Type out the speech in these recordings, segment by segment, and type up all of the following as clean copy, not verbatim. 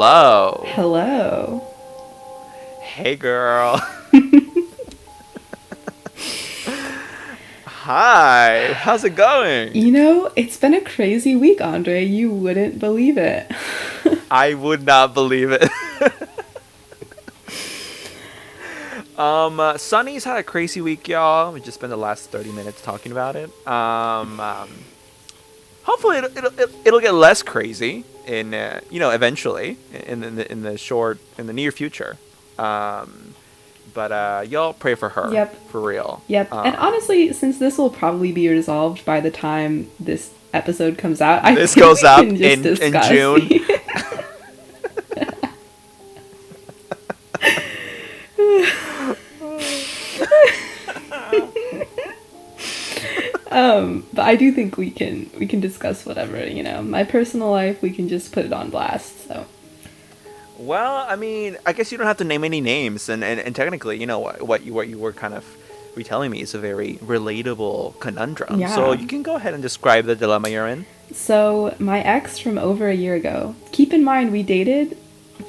Hello. Hello. Hey, girl. Hi. How's it going? It's been a crazy week, Andre. You wouldn't believe it. I would not believe it. Sunny's had a crazy week, y'all. We just spent the last 30 minutes talking about it. Hopefully it'll get less crazy eventually in the near future. But y'all pray for her. Yep. For real. Yep. And honestly, since this will probably be resolved by the time this episode comes out, I this think goes we up can just in discuss. June. But I do think we can discuss whatever, My personal life, we can just put it on blast, so. Well, I mean, I guess you don't have to name any names, and technically, what you were kind of retelling me is a very relatable conundrum. Yeah. So you can go ahead and describe the dilemma you're in. So my ex from over a year ago, keep in mind we dated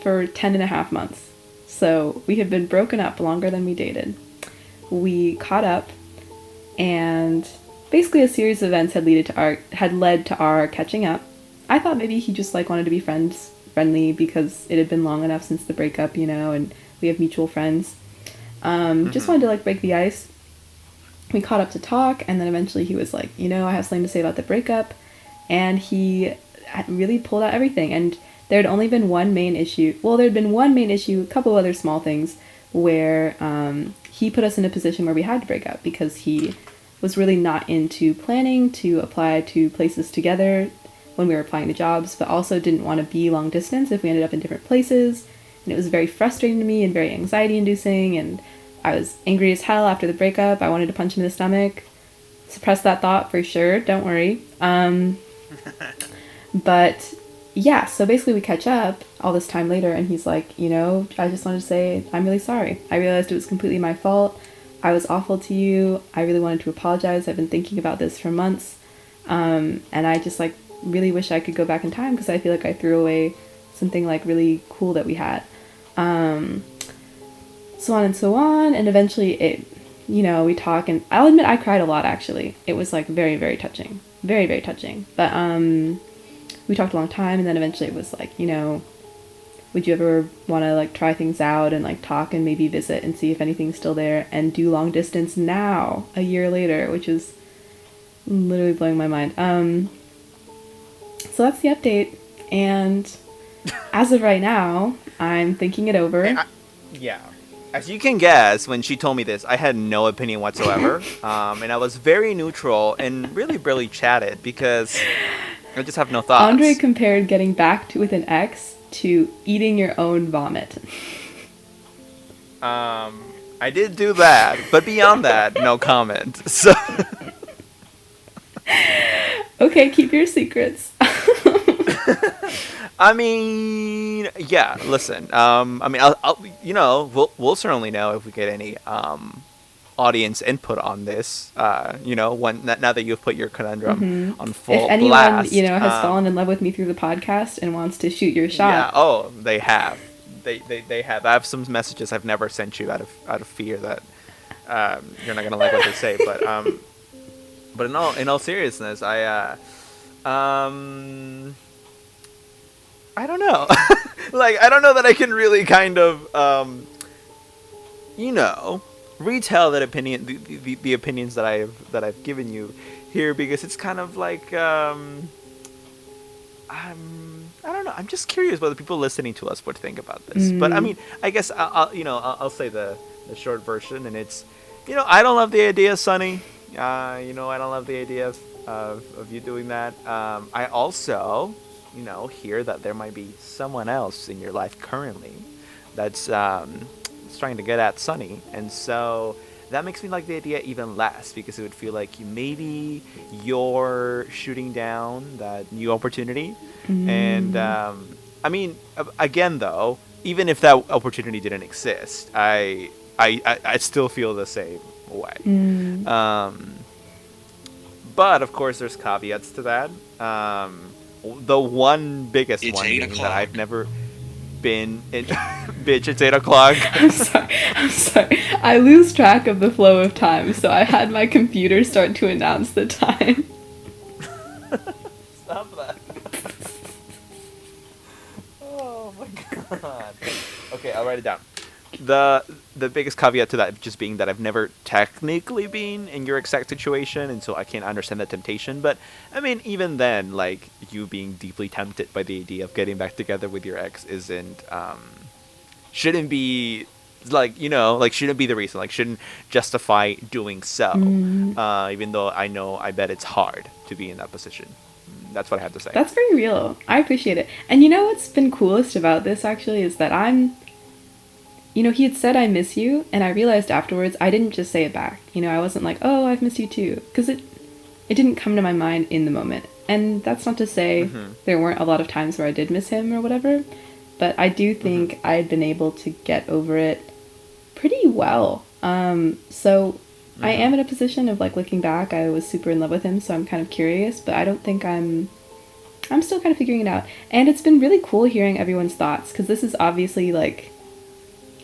for 10 and a half months. So we had been broken up longer than we dated. We caught up, and basically a series of events had led to our catching up. I thought maybe he just wanted to be friendly because it had been long enough since the breakup, and we have mutual friends. Just wanted to break the ice. We caught up to talk, and then eventually he was like, I have something to say about the breakup, and he had really pulled out everything. And there had only been one main issue. Well, there had been one main issue, a couple other small things where he put us in a position where we had to break up because he was really not into planning to apply to places together when we were applying to jobs, but also didn't want to be long distance if we ended up in different places. And it was very frustrating to me and very anxiety inducing, and I was angry as hell after the breakup. I wanted to punch him in the stomach. Suppress that thought for sure, don't worry. But yeah, so basically we catch up all this time later, and he's like, I just wanted to say I'm really sorry. I realized it was completely my fault. I was awful to you. I really wanted to apologize. I've been thinking about this for months. And I just really wish I could go back in time because I feel like I threw away something really cool that we had. So on and so on, and eventually we talk, and I'll admit I cried a lot, actually. It was very, very touching. Very, very touching. But we talked a long time, and then eventually it was would you ever want to try things out and talk and maybe visit and see if anything's still there and do long distance now, a year later, which is literally blowing my mind. So that's the update, and as of right now, I'm thinking it over. Yeah. As you can guess, when she told me this, I had no opinion whatsoever, and I was very neutral and really barely chatted because I just have no thoughts. Andre compared getting back with an ex to eating your own vomit. I did do that, but beyond that, no comment. So. Okay, keep your secrets. I mean, yeah. Listen. We'll certainly know if we get any audience input on this. Now that you've put your conundrum on full blast. If anyone has fallen in love with me through the podcast and wants to shoot your shot. Yeah. Oh, they have. They have. I have some messages I've never sent you out of fear that you're not gonna like what they say. But in all seriousness, I don't know. I don't know that I can really kind of, retell that opinion, the opinions that I've given you here, because it's kind of I don't know. I'm just curious whether people listening to us would think about this. But I mean, I guess I'll say the short version, and it's, I don't love the idea, Sonny. I don't love the idea of you doing that. I also, hear that there might be someone else in your life currently that's trying to get at Sunny, and so that makes me like the idea even less, because it would feel like maybe you're shooting down that new opportunity. And I mean, again, though, even if that opportunity didn't exist, I still feel the same way. But of course, there's caveats to that. The one biggest one being that I've never been in bitch, it's 8 o'clock. I'm sorry. I'm sorry. I lose track of the flow of time, so I had my computer start to announce the time. Stop that. Oh my god. Okay, I'll write it down. The biggest caveat to that just being that I've never technically been in your exact situation, and so I can't understand the temptation. But I mean, even then, like, you being deeply tempted by the idea of getting back together with your ex isn't shouldn't be, like, you know, like, shouldn't be the reason, like, shouldn't justify doing so. Even though I bet it's hard to be in that position. That's what I have to say. That's very real. I appreciate it. And you know what's been coolest about this, actually, is that he had said, "I miss you," and I realized afterwards I didn't just say it back. I wasn't like, "Oh, I've missed you too," because it didn't come to my mind in the moment. And that's not to say there weren't a lot of times where I did miss him or whatever, but I do think I had been able to get over it pretty well. So I am in a position of, like, looking back, I was super in love with him, so I'm kind of curious, but I don't think I'm still kind of figuring it out. And it's been really cool hearing everyone's thoughts, because this is obviously, like,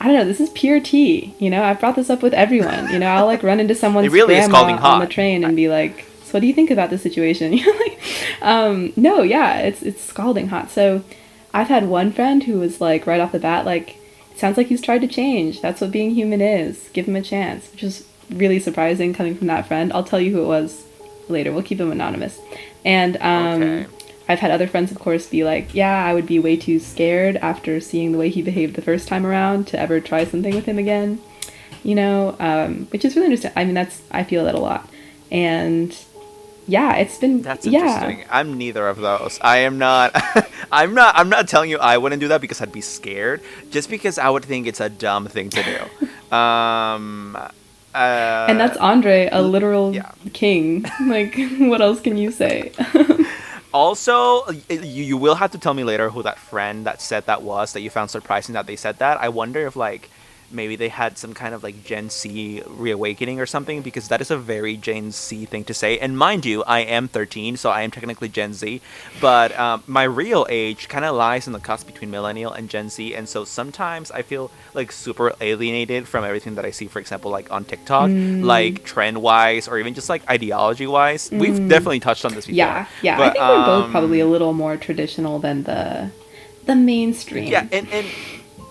I don't know, this is pure tea, I've brought this up with everyone, I'll, like, run into someone's really grandma on the train and be like, "So what do you think about this situation?" No, yeah, it's scalding hot. So I've had one friend who was like, right off the bat, like, "It sounds like he's tried to change. That's what being human is. Give him a chance," which is really surprising coming from that friend. I'll tell you who it was later. We'll keep him anonymous. And Okay. I've had other friends, of course, be like, "Yeah, I would be way too scared after seeing the way he behaved the first time around to ever try something with him again," which is really interesting. I mean, I feel that a lot. And yeah, it's been, That's yeah. interesting. I'm neither of those. I am not. I'm not telling you I wouldn't do that because I'd be scared. Just because I would think it's a dumb thing to do. And that's Andre, a literal king. Like, what else can you say? Also, you will have to tell me later who that friend that said that was, that you found surprising that they said that. I wonder if, like, maybe they had some kind of, like, Gen Z reawakening or something, because that is a very Gen Z thing to say. And mind you, I am 13, so I am technically Gen Z, but my real age kind of lies in the cusp between millennial and Gen Z, and so sometimes I feel, like, super alienated from everything that I see, for example, like, on TikTok, like, trend-wise, or even just, like, ideology-wise. We've definitely touched on this before. Yeah. But, I think we're both probably a little more traditional than the mainstream. Yeah,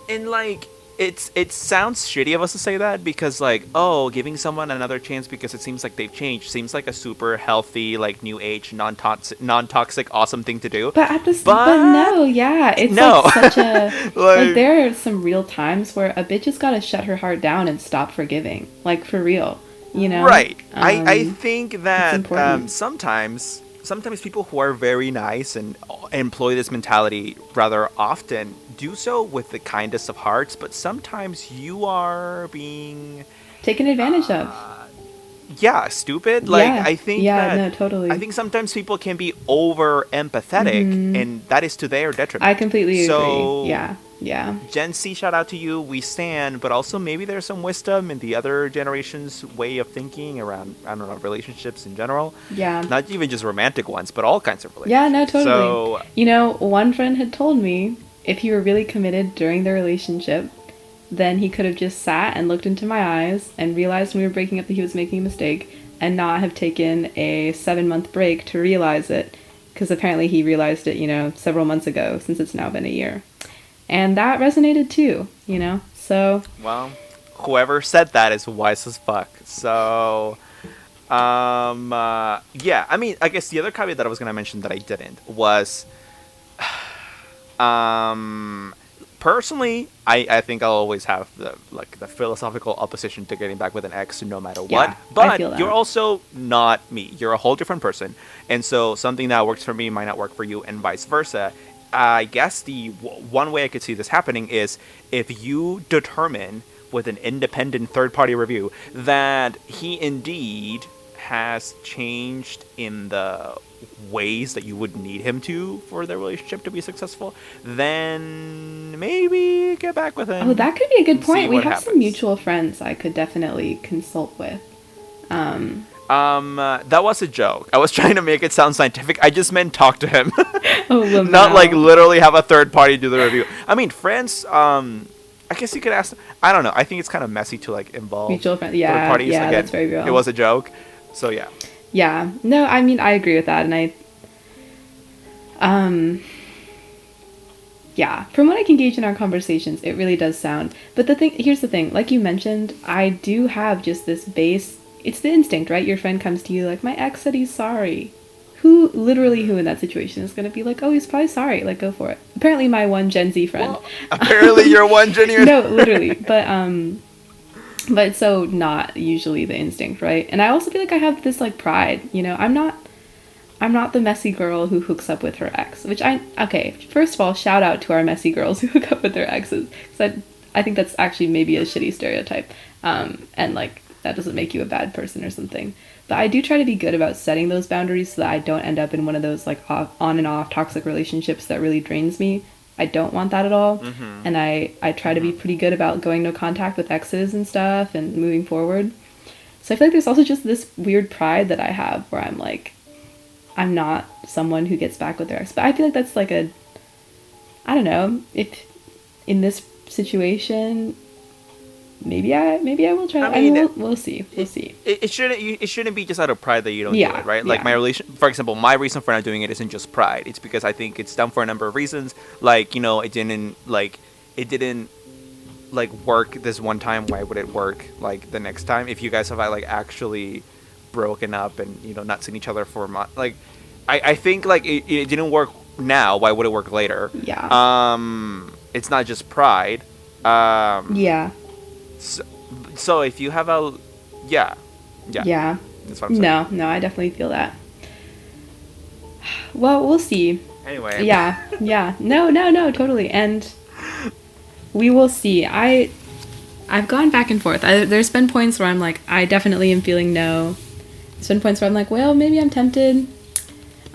and like, it sounds shitty of us to say that, because, like, oh, giving someone another chance because it seems like they've changed seems like a super healthy, like, new age, non-toxic, awesome thing to do. But no, yeah, it's no. like such a like, there are some real times where a bitch has got to shut her heart down and stop forgiving, like, for real, Right. I think that sometimes people who are very nice and employ this mentality rather often do so with the kindest of hearts, but sometimes you are being taken advantage of. Yeah, stupid. Like, yeah. I think no, totally. I think sometimes people can be over empathetic, and that is to their detriment. I completely agree. Yeah. Gen Z, shout out to you. We stand, but also maybe there's some wisdom in the other generation's way of thinking around, I don't know, relationships in general. Yeah. Not even just romantic ones, but all kinds of relationships. Yeah, no, totally. So, one friend had told me if he were really committed during the relationship, then he could have just sat and looked into my eyes and realized when we were breaking up that he was making a mistake, and not have taken a 7-month break to realize it, because apparently he realized it, several months ago, since it's now been a year. And that resonated too, so... Well, whoever said that is wise as fuck. So, yeah, I mean, I guess the other caveat that I was going to mention that I didn't was, personally, I think I'll always have the philosophical opposition to getting back with an ex no matter what. But you're also not me. You're a whole different person. And so something that works for me might not work for you, and vice versa. I guess the one way I could see this happening is if you determine with an independent third-party review that he indeed has changed in the ways that you would need him to for the relationship to be successful, then maybe get back with him. Oh, that could be a good point. We have happens. some mutual friends I could definitely consult with. That was a joke. I was trying to make it sound scientific. I just meant talk to him. Oh, wow. Not like literally have a third party do the review. I mean, friends, I guess you could ask. I don't know. I think it's kind of messy to like involve Mutual friend. Yeah, third parties. yeah, Again, that's very real. it was a joke. So yeah. Yeah. No, I mean, I agree with that, and yeah, from what I can gauge in our conversations, it really does sound. But here's the thing, like you mentioned, I do have just this base. It's the instinct, right? Your friend comes to you like, my ex said he's sorry. Who in that situation is going to be like, oh, he's probably sorry. Like, go for it. Apparently my one Gen Z friend. Well, apparently you're one Gen. No, literally. But it's so not usually the instinct, right? And I also feel like I have this like pride, you know, I'm not the messy girl who hooks up with her ex, okay, first of all, shout out to our messy girls who hook up with their exes, because I think that's actually maybe a shitty stereotype, and like, that doesn't make you a bad person or something. But I do try to be good about setting those boundaries so that I don't end up in one of those like on and off toxic relationships that really drains me. I don't want that at all. Mm-hmm. And I try to be pretty good about going no contact with exes and stuff and moving forward. So I feel like there's also just this weird pride that I have where I'm like, I'm not someone who gets back with their ex. But I feel like that's like I don't know, if in this situation, maybe I will try. I mean, we'll see. We'll see. It shouldn't be just out of pride that you don't do it, right? Like for example, my reason for not doing it isn't just pride. It's because I think it's done for a number of reasons. Like, you know, it didn't work this one time. Why would it work like the next time? If you guys have like actually broken up and, you know, not seen each other for a month, like I think like it didn't work now. Why would it work later? Yeah. It's not just pride. Yeah. So if you have yeah. That's what I'm saying. No, I definitely feel that. Well, we'll see. Anyway. Yeah. No, totally. And we will see. I've gone back and forth. There's been points where I'm like, I definitely am feeling no. There's been points where I'm like, well, maybe I'm tempted.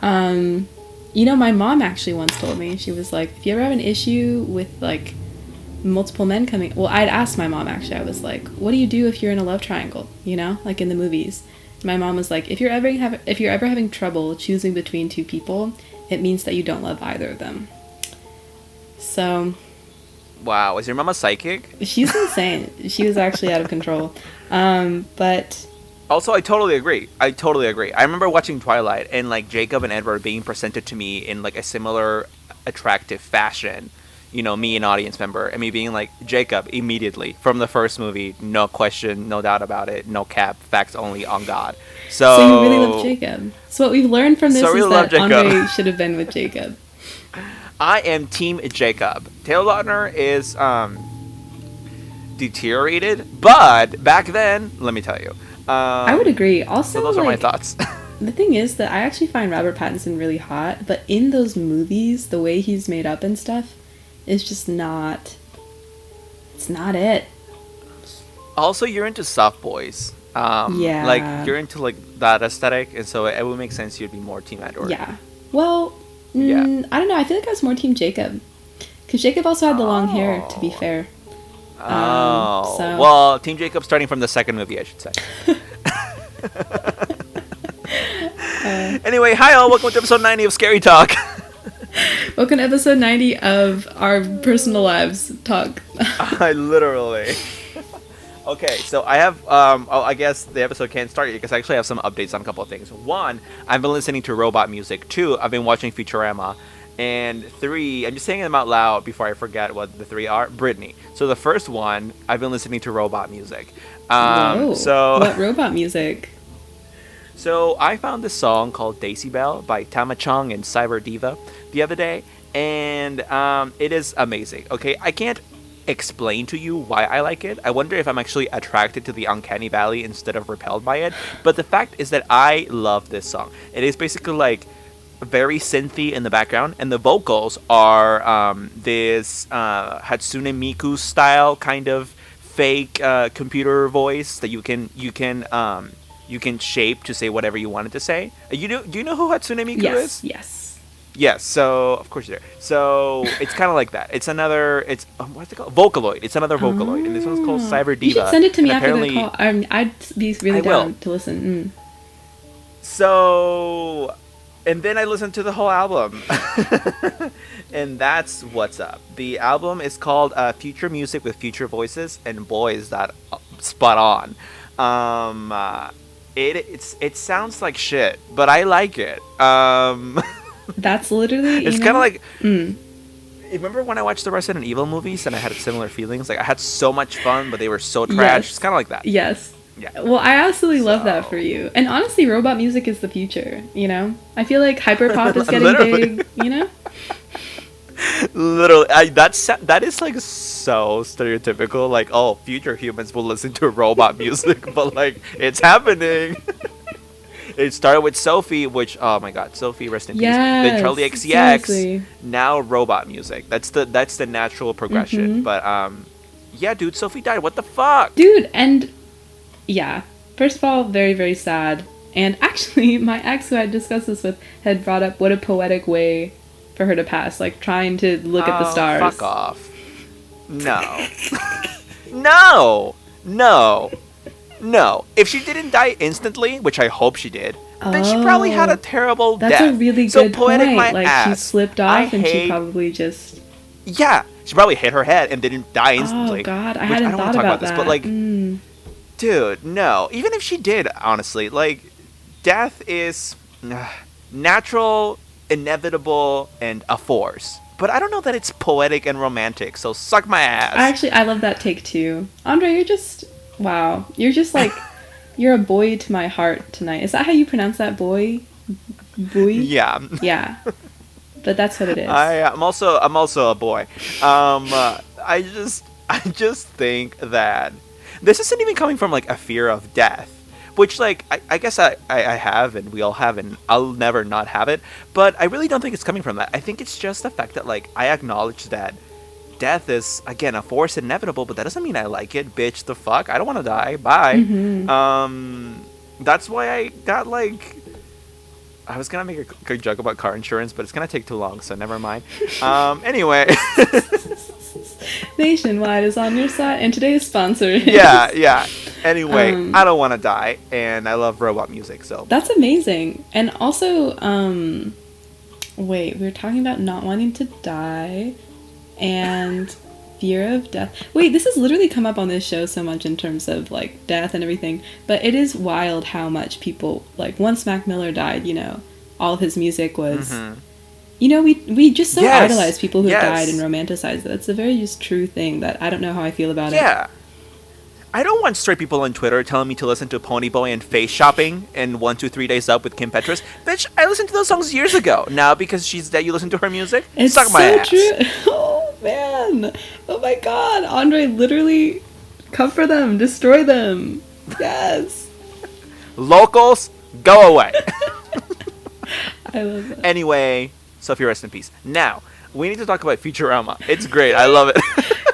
You know, my mom actually once told me, she was like, if you ever have an issue with like multiple men coming, well, I'd asked my mom actually, I was like, what do you do if you're in a love triangle, you know, like in the movies? My mom was like, if you're ever having trouble choosing between two people, it means that you don't love either of them. So wow, is your mom a psychic? She's insane. She was actually out of control. But also, I totally agree. I remember watching Twilight and like Jacob and Edward being presented to me in like a similar attractive fashion. You know, me, an audience member, and me being like, Jacob, immediately, from the first movie, no question, no doubt about it, no cap, facts only, on God. So you really love Jacob. So what we've learned from this is that Andre should have been with Jacob. I am Team Jacob. Taylor Lautner is deteriorated, but back then, let me tell you. I would agree. Also, so those are my thoughts. The thing is that I actually find Robert Pattinson really hot, but in those movies, the way he's made up and stuff, it's just not. It's not it. Also, you're into soft boys. Yeah. Like you're into like that aesthetic, and so it would make sense you'd be more Team Edward. Yeah. Well, I don't know. I feel like I was more Team Jacob, because Jacob also had the long hair. To be fair. So. Well, Team Jacob starting from the second movie, I should say. Anyway, hi all. Welcome to episode 90 of Scary Talk. Welcome to episode 90 of our personal lives talk. I literally. Okay, so I have, I guess the episode can't start yet because I actually have some updates on a couple of things. One, I've been listening to robot music. Two, I've been watching Futurama. And three, I'm just saying them out loud before I forget what the three are. Brittany. So the first one, I've been listening to robot music. So what robot music? So I found this song called Daisy Bell by Tama Chung and Cyber Diva the other day, and it is amazing. Okay, I can't explain to you why I like it. I wonder if I'm actually attracted to the uncanny valley instead of repelled by it. But the fact is that I love this song. It is basically like very synthy in the background, and the vocals are this Hatsune Miku style kind of fake computer voice that you can shape to say whatever you want it to say. Do you know who Hatsune Miku is? Yes. So of course you're there. So it's kind of like that. It's what's it called? Vocaloid. It's another Vocaloid, and this one's called Cyber Diva. You should send it to me after the call. I'd be really down to listen. So, and then I listened to the whole album. And that's what's up. The album is called Future Music with Future Voices, and boy, is that spot on. It sounds like shit, but I like it. That's literally, it's kind of like. Remember when I watched the Resident Evil movies and I had similar feelings? Like I had so much fun, but they were so trash. Yes. It's kind of like that. Yes. Yeah. Well, I absolutely love that for you. And honestly, robot music is the future, you know? I feel like hyperpop is getting big, you know? Literally, that is like so stereotypical. Like, oh, future humans will listen to robot music, but like, it's happening. It started with Sophie, which, oh my god, Sophie, rest in peace. Then Charlie XCX, seriously. now robot music. That's the natural progression. But yeah, dude, Sophie died. What the fuck, dude? And yeah, first of all, very very sad. And actually, my ex, who I discussed this with, had brought up what a poetic way for her to pass, like trying to look at the stars. Fuck off. No. No. If she didn't die instantly, which I hope she did, then she probably had a terrible death. That's a really so good poetic point. My like ass. She slipped off and she probably just. Yeah, she probably hit her head and didn't die instantly. Oh god, I hadn't hadn't thought about that. This, but like, dude, no. Even if she did, honestly, like, death is natural, inevitable, and a force. But I don't know that it's poetic and romantic, so suck my ass. I love that take too. Andre, you're just, wow. You're just like, you're a boy to my heart tonight. Is that how you pronounce that, boy? Boy? Yeah. Yeah. But that's what it is. I'm also a boy. I just think that this isn't even coming from like a fear of death. Which, like, I guess I have, and we all have, and I'll never not have it. But I really don't think it's coming from that. I think it's just the fact that, like, I acknowledge that death is, again, a force inevitable, but that doesn't mean I like it. Bitch, the fuck? I don't want to die. Bye. That's why I got, like... I was going to make a good joke about car insurance, but it's going to take too long, so never mind. Anyway... Nationwide is on your side, and today's sponsor is... Yeah. Anyway, I don't want to die, and I love robot music, so... That's amazing. And also, wait, we were talking about not wanting to die, and fear of death. Wait, this has literally come up on this show so much in terms of, like, death and everything, but it is wild how much people, like, once Mac Miller died, you know, all of his music was... You know, we just so idolize people who died and romanticize it. That's a very just true thing that I don't know how I feel about it. Yeah. I don't want straight people on Twitter telling me to listen to Ponyboy and Face Shopping and 1, 2, 3 Days Up with Kim Petras. Bitch, I listened to those songs years ago. Now because she's dead, you listen to her music? It's Suck my ass. True. Oh, man. Oh, my God. Andre, literally, come for them. Destroy them. Yes. Locals, go away. I love it. Anyway... Sophie, rest in peace. Now, we need to talk about Futurama. It's great. I love it.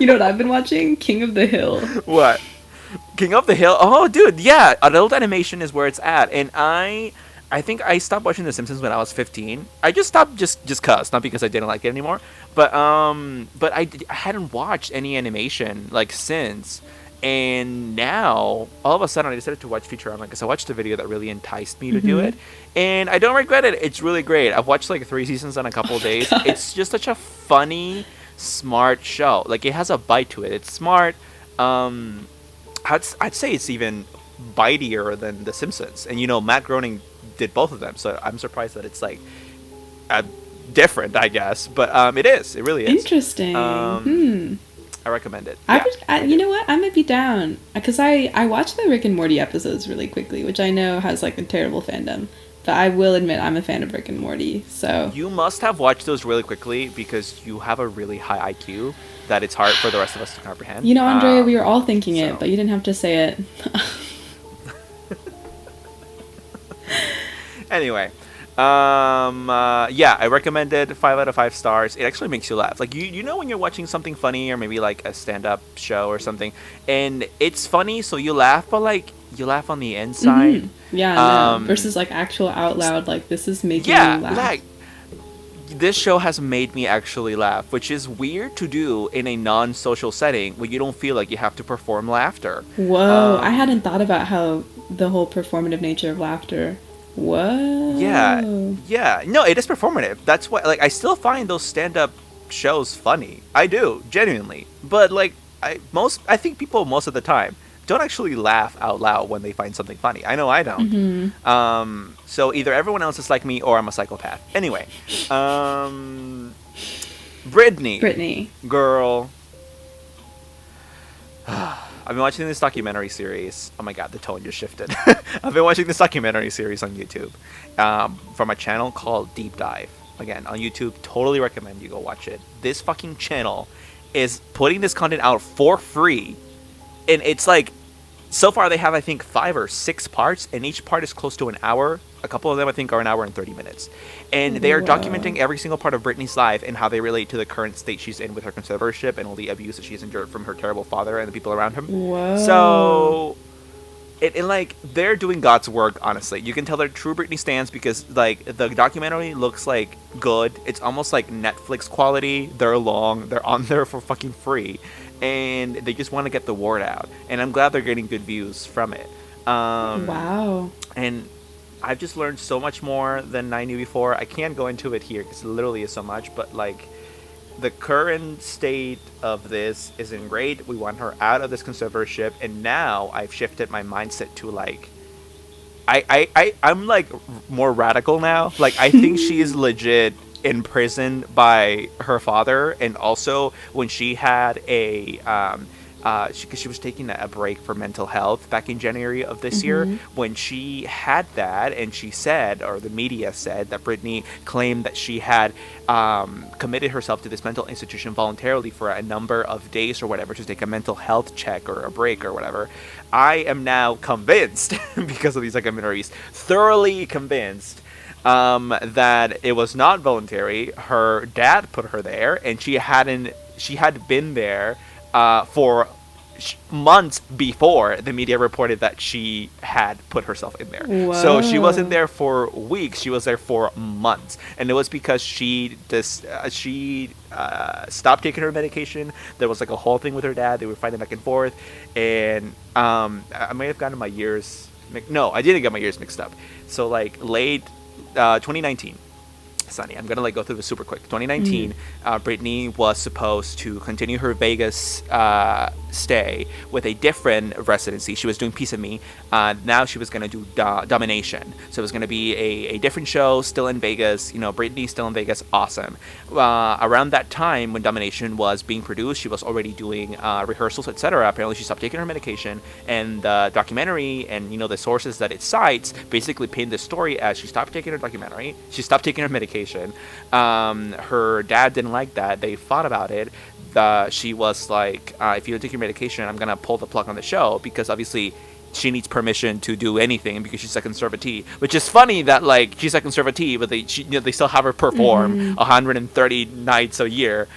You know what I've been watching? King of the Hill. What? King of the Hill? Oh, dude, yeah. Adult animation is where it's at. And I think I stopped watching The Simpsons when I was 15. I just stopped just cause, not because I didn't like it anymore. But I hadn't watched any animation, like, since. And now, all of a sudden, I decided to watch Futurama because I watched a video that really enticed me to do it. And I don't regret it. It's really great. I've watched, like, 3 seasons in a couple of days. It's just such a funny, smart show. Like, it has a bite to it. It's smart. I'd say it's even bitier than The Simpsons. And, you know, Matt Groening did both of them. So I'm surprised that it's, like, different, I guess. But it is. It really is. Interesting. I recommend it. You know what? I might be down. Because I watched the Rick and Morty episodes really quickly, which I know has, like, a terrible fandom. But I will admit I'm a fan of Rick and Morty, so... You must have watched those really quickly because you have a really high IQ that it's hard for the rest of us to comprehend. You know, Andrea, we were all thinking it, but you didn't have to say it. Anyway. Yeah, I recommend it. 5 out of 5 stars. It actually makes you laugh. Like, you know when you're watching something funny or maybe, like, a stand-up show or something, and it's funny, so you laugh, but, like, you laugh on the inside. Yeah, versus, like, actual out loud, like, this is making you laugh. Like, this show has made me actually laugh, which is weird to do in a non-social setting where you don't feel like you have to perform laughter. Whoa, I hadn't thought about how the whole performative nature of laughter Whoa. Yeah. No, it is performative. That's why, like, I still find those stand-up shows funny. I do, genuinely. But like, I think people most of the time don't actually laugh out loud when they find something funny. I know I don't. So either everyone else is like me or I'm a psychopath. Anyway, Brittany, girl. I've been watching this documentary series. Oh my god, the tone just shifted. I've been watching this documentary series on YouTube from a channel called Deep Dive. Again, on YouTube, totally recommend you go watch it. This fucking channel is putting this content out for free. And it's like, so far they have, I think, 5 or 6 parts, and each part is close to an hour. A couple of them, I think, are an hour and 30 minutes. And they are documenting every single part of Britney's life and how they relate to the current state she's in with her conservatorship and all the abuse that she's endured from her terrible father and the people around him. Whoa. So, like, they're doing God's work, honestly. You can tell they're true Britney stans because, like, the documentary looks, like, good. It's almost like Netflix quality. They're long. They're on there for fucking free. And they just want to get the word out. And I'm glad they're getting good views from it. Wow. And I've just learned so much more than I knew before. I can't go into it here because it literally is so much. But, like, the current state of this isn't great. We want her out of this conservatorship. And now I've shifted my mindset to, like, I'm, like, more radical now. Like, I think she is legit imprisoned by her father. And also when she had because she was taking a break for mental health back in January of this year. When she had that, and she said, or the media said, that Britney claimed that she had committed herself to this mental institution voluntarily for a number of days or whatever to take a mental health check or a break or whatever. I am now convinced, because of these documentaries, thoroughly convinced that it was not voluntary. Her dad put her there, and she had been there for months before the media reported that she had put herself in there. Whoa. So she wasn't there for weeks, she was there for months. And it was because she stopped taking her medication. There was, like, a whole thing with her dad. They were fighting back and forth. And I may have gotten my years no, I didn't get my years mixed up. So, like, late 2019, Sunny, I'm gonna, like, go through this super quick. 2019, Britney was supposed to continue her Vegas stay with a different residency. She was doing Piece of Me. Now she was gonna do Domination. So it was gonna be a different show, still in Vegas. You know, Britney still in Vegas, awesome. Around that time, when Domination was being produced, she was already doing rehearsals, etc. Apparently, she stopped taking her medication, and the documentary and, you know, the sources that it cites basically paint the story as she stopped taking her medication. Her dad didn't like that. They fought about it. She was like, if you don't take your medication, I'm gonna pull the plug on the show, because obviously she needs permission to do anything because she's a conservatee. Which is funny that, like, she's a conservatee, but they still have her perform 130 nights a year.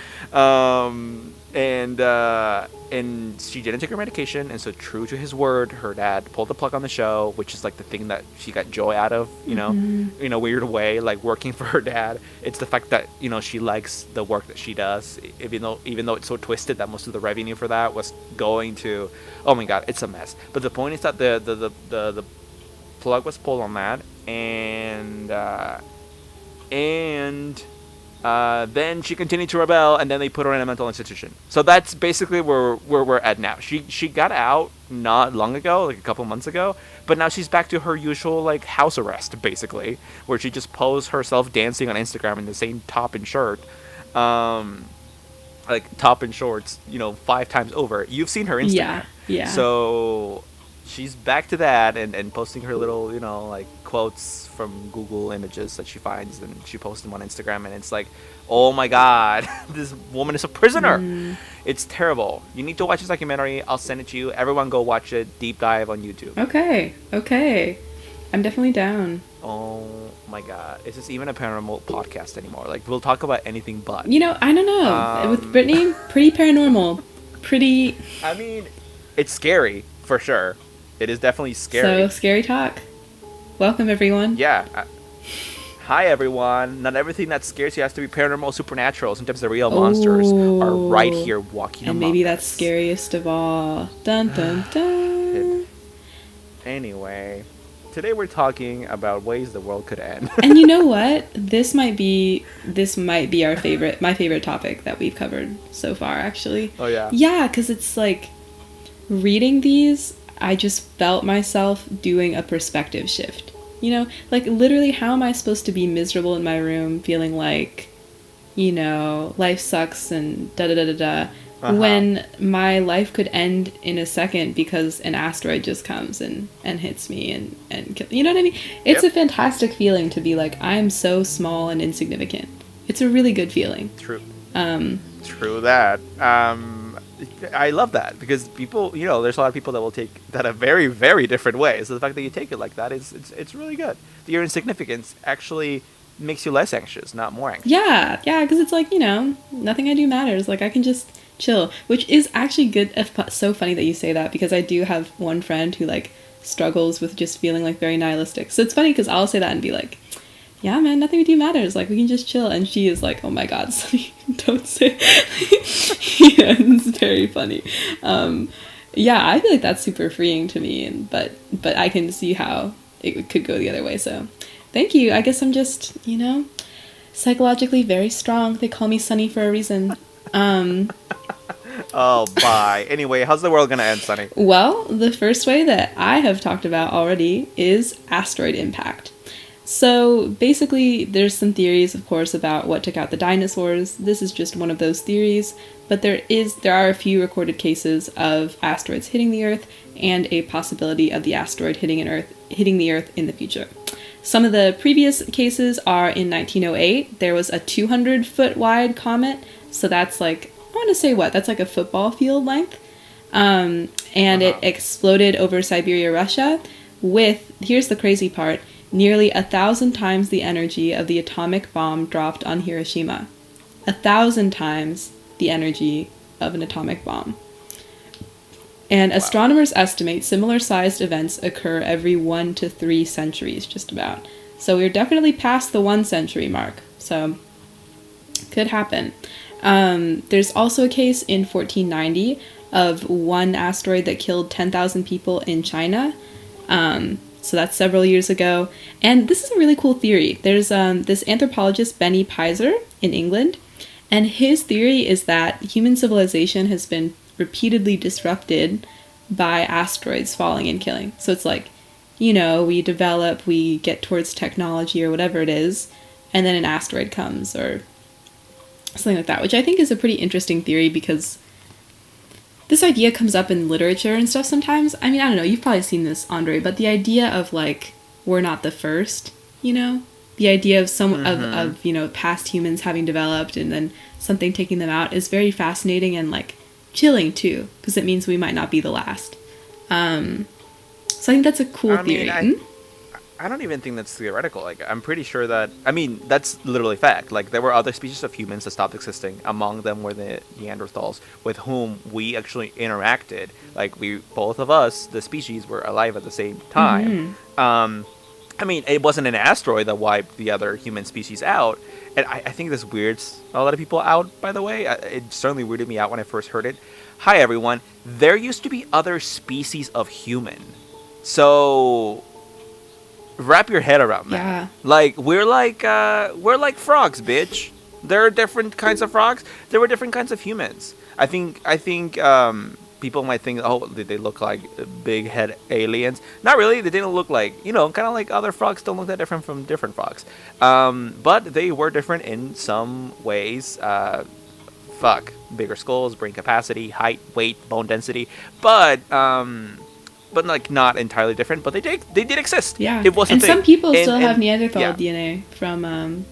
And she didn't take her medication, and so, true to his word, her dad pulled the plug on the show, which is, like, the thing that she got joy out of, you know, in a weird way, like, working for her dad. It's the fact that, you know, she likes the work that she does, even though it's so twisted that most of the revenue for that was going to, oh my god, it's a mess. But the point is that the plug was pulled on that, and then she continued to rebel, and then they put her in a mental institution. So that's basically where we're at now. She got out not long ago, like a couple months ago, but now she's back to her usual, like, house arrest, basically, where she just posed herself dancing on Instagram in the same top and shirt, like top and shorts, you know, 5 times over. You've seen her Instagram. Yeah. So she's back to that, and posting her little, you know, like, quotes from Google images that she finds, and she posts them on Instagram, and it's like, oh my god, this woman is a prisoner. It's terrible. You need to watch this documentary. I'll send it to you. Everyone go watch it. Deep Dive on YouTube. Okay. I'm definitely down. Oh my god. Is this even a paranormal podcast anymore? Like, we'll talk about anything but. You know, I don't know. With Britney, pretty paranormal. Pretty... I mean, it's scary, for sure. It is definitely scary. So, scary talk. Welcome, everyone. Yeah. Hi, everyone. Not everything that scares you has to be paranormal or supernatural. Sometimes the real monsters are right here walking among us. And maybe that's scariest of all. Dun, dun, dun. Anyway. today we're talking about ways the world could end. And you know what? This might be my favorite topic that we've covered so far, actually. Oh yeah. Yeah, because it's like reading these, I just felt myself doing a perspective shift. You know, like literally, how am I supposed to be miserable in my room, feeling like, life sucks and da da da da da, when my life could end in a second because an asteroid just comes and hits me and kill, you know what I mean? It's a fantastic feeling to be like, I'm so small and insignificant. It's a really good feeling. True. True that. I love that because people, there's a lot of people that will take that a very, very different way. So the fact that you take it like that it's really good. Your insignificance actually makes you less anxious, not more anxious. Yeah, because it's like, nothing I do matters. Like, I can just chill, which is actually good. It's so funny that you say that because I do have one friend who, like, struggles with just feeling, like, very nihilistic. So it's funny because I'll say that and be like, yeah, man, nothing we do matters. Like, we can just chill. And she is like, oh my God, Sunny, don't say. Yeah, it's very funny. Yeah, I feel like that's super freeing to me. But I can see how it could go the other way. So thank you. I guess I'm just, psychologically very strong. They call me Sunny for a reason. Oh, bye. Anyway, how's the world gonna end, Sunny? Well, the first way that I have talked about already is asteroid impact. So basically, there's some theories, of course, about what took out the dinosaurs. This is just one of those theories, but there are a few recorded cases of asteroids hitting the Earth and a possibility of the asteroid hitting the Earth in the future. Some of the previous cases are in 1908. There was a 200-foot wide comet, so that's like, I want to say what? That's like a football field length. And it exploded over Siberia, Russia, with, here's the crazy part, nearly 1,000 times the energy of the atomic bomb dropped on Hiroshima. 1,000 times the energy of an atomic bomb. And astronomers estimate similar-sized events occur every 1 to 3 centuries, just about. So we're definitely past the 1 century mark. So, could happen. There's also a case in 1490 of one asteroid that killed 10,000 people in China. So that's several years ago. And this is a really cool theory. There's this anthropologist, Benny Pizer, in England. And his theory is that human civilization has been repeatedly disrupted by asteroids falling and killing. So it's like, we develop, we get towards technology or whatever it is, and then an asteroid comes or something like that, which I think is a pretty interesting theory because this idea comes up in literature and stuff sometimes. I mean, I don't know, you've probably seen this, Andre, but the idea of, like, we're not the first, the idea of of past humans having developed and then something taking them out is very fascinating and, like, chilling too, because it means we might not be the last. So I think that's a cool theory. I don't even think that's theoretical. Like, I'm pretty sure that, that's literally fact. Like, there were other species of humans that stopped existing. Among them were the Neanderthals, with whom we actually interacted. Like, both of us, the species, were alive at the same time. It wasn't an asteroid that wiped the other human species out. And I think this weirds a lot of people out, by the way. It certainly weirded me out when I first heard it. Hi, everyone. There used to be other species of human. So wrap your head around that. Yeah. Like, we're like frogs, bitch. There are different kinds of frogs. There were different kinds of humans. I think people might think, oh, did they look like big head aliens? Not really. They didn't look like, kind of like other frogs don't look that different from different frogs. But they were different in some ways. Bigger skulls, brain capacity, height, weight, bone density. But like not entirely different. But they did exist. Yeah. It was a and thing. Some people still have Neanderthal DNA from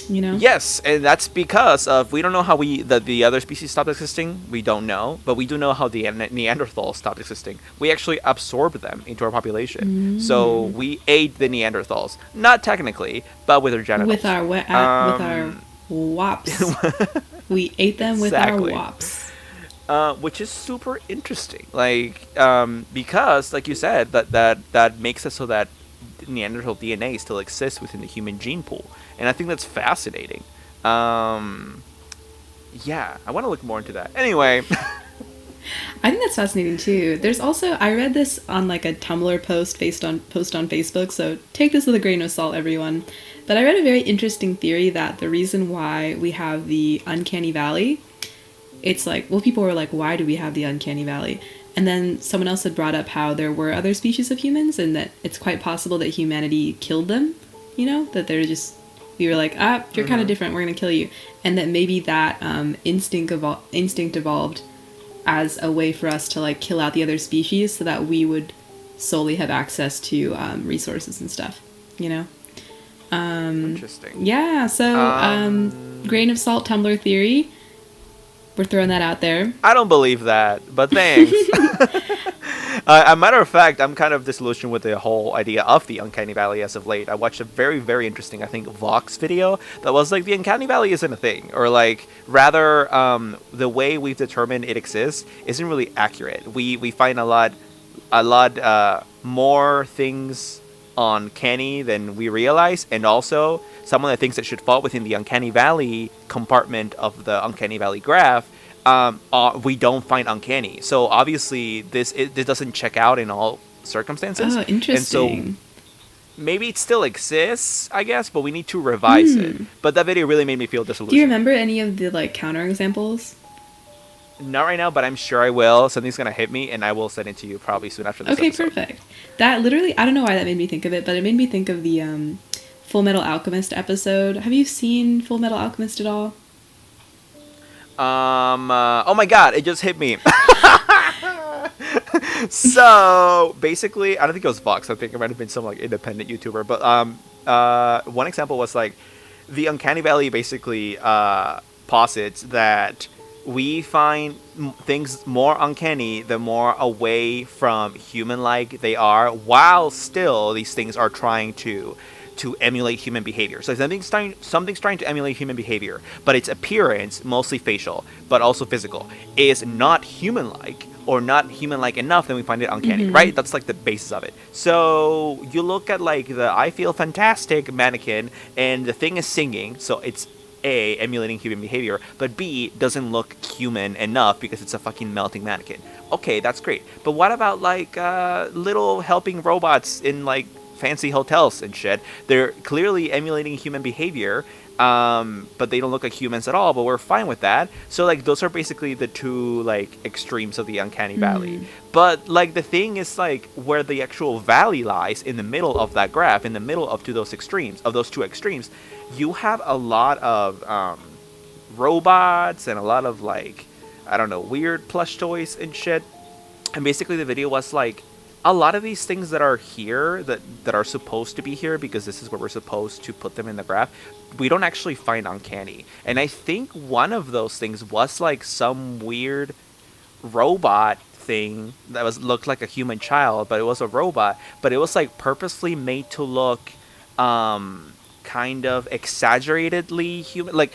Yes, and that's because of, we don't know how the other species stopped existing. We don't know, but we do know how the Neanderthals stopped existing. We actually absorbed them into our population. So we ate the Neanderthals, not technically, but with our genitals. With our wops. We ate them with our wops. Which is super interesting, like, because, like you said, that makes it so that Neanderthal DNA still exists within the human gene pool, and I think that's fascinating. Yeah, I want to look more into that. Anyway, I think that's fascinating too. There's also I read this on like a Tumblr post on Facebook, so take this with a grain of salt, everyone. But I read a very interesting theory that the reason why we have the uncanny valley, it's like, well, people were like, why do we have the uncanny valley? And then someone else had brought up how there were other species of humans and that it's quite possible that humanity killed them, you know, that they're just, we were like, you're kind of different, we're going to kill you. And that maybe that instinct evolved as a way for us to like kill out the other species so that we would solely have access to resources and stuff, you know? Interesting. Yeah, so grain of salt Tumblr theory. We're throwing that out there. I don't believe that, but thanks. A matter of fact, I'm kind of disillusioned with the whole idea of the Uncanny Valley as of late. I watched a very, very interesting, I think, Vox video that was like, the Uncanny Valley isn't a thing. Or like, rather, the way we've determined it exists isn't really accurate. We find a lot more things uncanny than we realize, and also some of the things that should fall within the Uncanny Valley compartment of the Uncanny Valley graph, we don't find uncanny. So obviously this doesn't check out in all circumstances. Oh, interesting. And so maybe it still exists, I guess, but we need to revise it. But that video really made me feel disillusioned. Do you remember any of the like counterexamples? Not right now, but I'm sure I will. Something's gonna hit me, and I will send it to you probably soon after this episode. Perfect. That literally, I don't know why that made me think of it, but it made me think of the Full Metal Alchemist episode. Have you seen Full Metal Alchemist at all? Oh my god, it just hit me. So basically, I don't think it was Vox. I think it might have been some like independent YouTuber. But one example was like, the Uncanny Valley basically posits that we find things more uncanny the more away from human-like they are, while still these things are trying to emulate human behavior. So something's trying to emulate human behavior, but its appearance, mostly facial, but also physical, is not human-like or not human-like enough, then we find it uncanny, right? That's like the basis of it. So you look at like the I Feel Fantastic mannequin, and the thing is singing, so it's A, emulating human behavior, but B, doesn't look human enough because it's a fucking melting mannequin. Okay, that's great. But what about like little helping robots in like fancy hotels and shit? They're clearly emulating human behavior, but they don't look like humans at all, but we're fine with that. So like those are basically the two like extremes of the Uncanny Valley. But like the thing is like where the actual valley lies, in the middle of that graph, in the middle of those two extremes, you have a lot of robots and a lot of like, I don't know, weird plush toys and shit. And basically the video was like, a lot of these things that are here, that are supposed to be here because this is where we're supposed to put them in the graph, we don't actually find uncanny. And I think one of those things was like some weird robot thing that looked like a human child, but it was a robot, but it was like purposely made to look kind of exaggeratedly human, like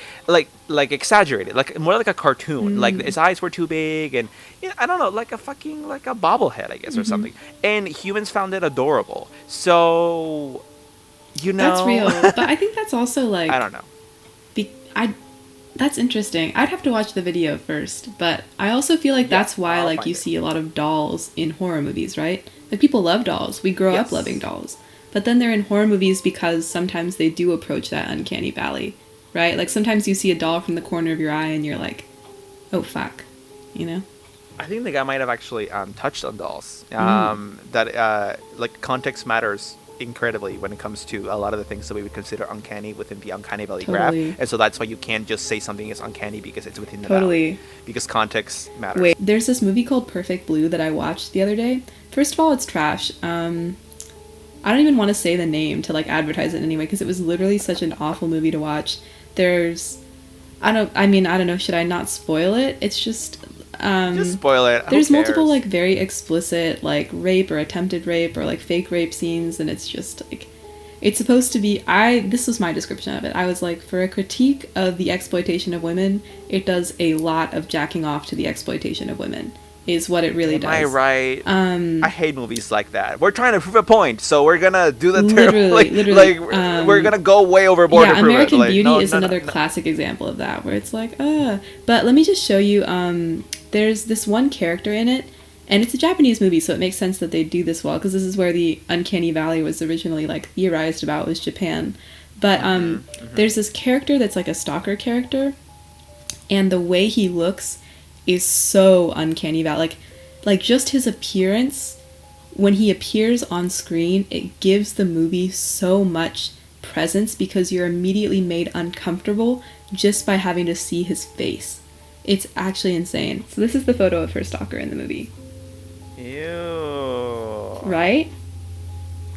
exaggerated, like more like a cartoon. Like his eyes were too big, and I don't know, like a fucking like a bobblehead, I guess, or something. And humans found it adorable. So, you know, that's real. But I think that's also like, I don't know. That's interesting. I'd have to watch the video first, but I also feel like that's why like you see a lot of dolls in horror movies, right? Like people love dolls. We grow up loving dolls. But then they're in horror movies because sometimes they do approach that uncanny valley, right? Like sometimes you see a doll from the corner of your eye and you're like, oh fuck, you know? I think the guy might have actually touched on dolls. That like context matters incredibly when it comes to a lot of the things that we would consider uncanny within the Uncanny Valley graph. And so that's why you can't just say something is uncanny because it's within the valley. Because context matters. Wait, there's this movie called Perfect Blue that I watched the other day. First of all, it's trash. I don't even want to say the name to like advertise it anyway because it was literally such an awful movie to watch. I don't know, should I not spoil it? It's just spoil it. There's multiple like very explicit like rape or attempted rape or like fake rape scenes, and it's just like, it's supposed to be, this was my description of it. I was like, for a critique of the exploitation of women, it does a lot of jacking off to the exploitation of women. Is what it really does. Am I right? I hate movies like that. We're trying to prove a point, so we're gonna do the literally. We're gonna go way overboard to prove American it. Beauty is another classic example of that, where it's like, But let me just show you there's this one character in it, and it's a Japanese movie, so it makes sense that they do this well, because this is where the uncanny valley was originally like theorized about, was Japan. But there's this character that's like a stalker character, and the way he looks is so uncanny valley. Like just his appearance, when he appears on screen, it gives the movie so much presence because you're immediately made uncomfortable just by having to see his face. It's actually insane. So this is the photo of her stalker in the movie. Ew. Right?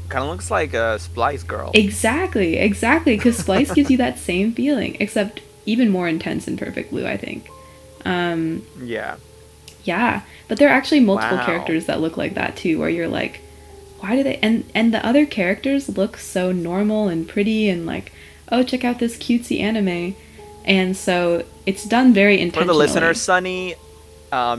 Kind of looks like a Splice girl. Exactly, because Splice gives you that same feeling, except even more intense in Perfect Blue, I think. Yeah. Yeah, but there are actually multiple Wow. characters that look like that too, where you're like, why do they... And the other characters look so normal and pretty and like, oh, check out this cutesy anime. And so it's done very intentionally. For the listener, Sunny,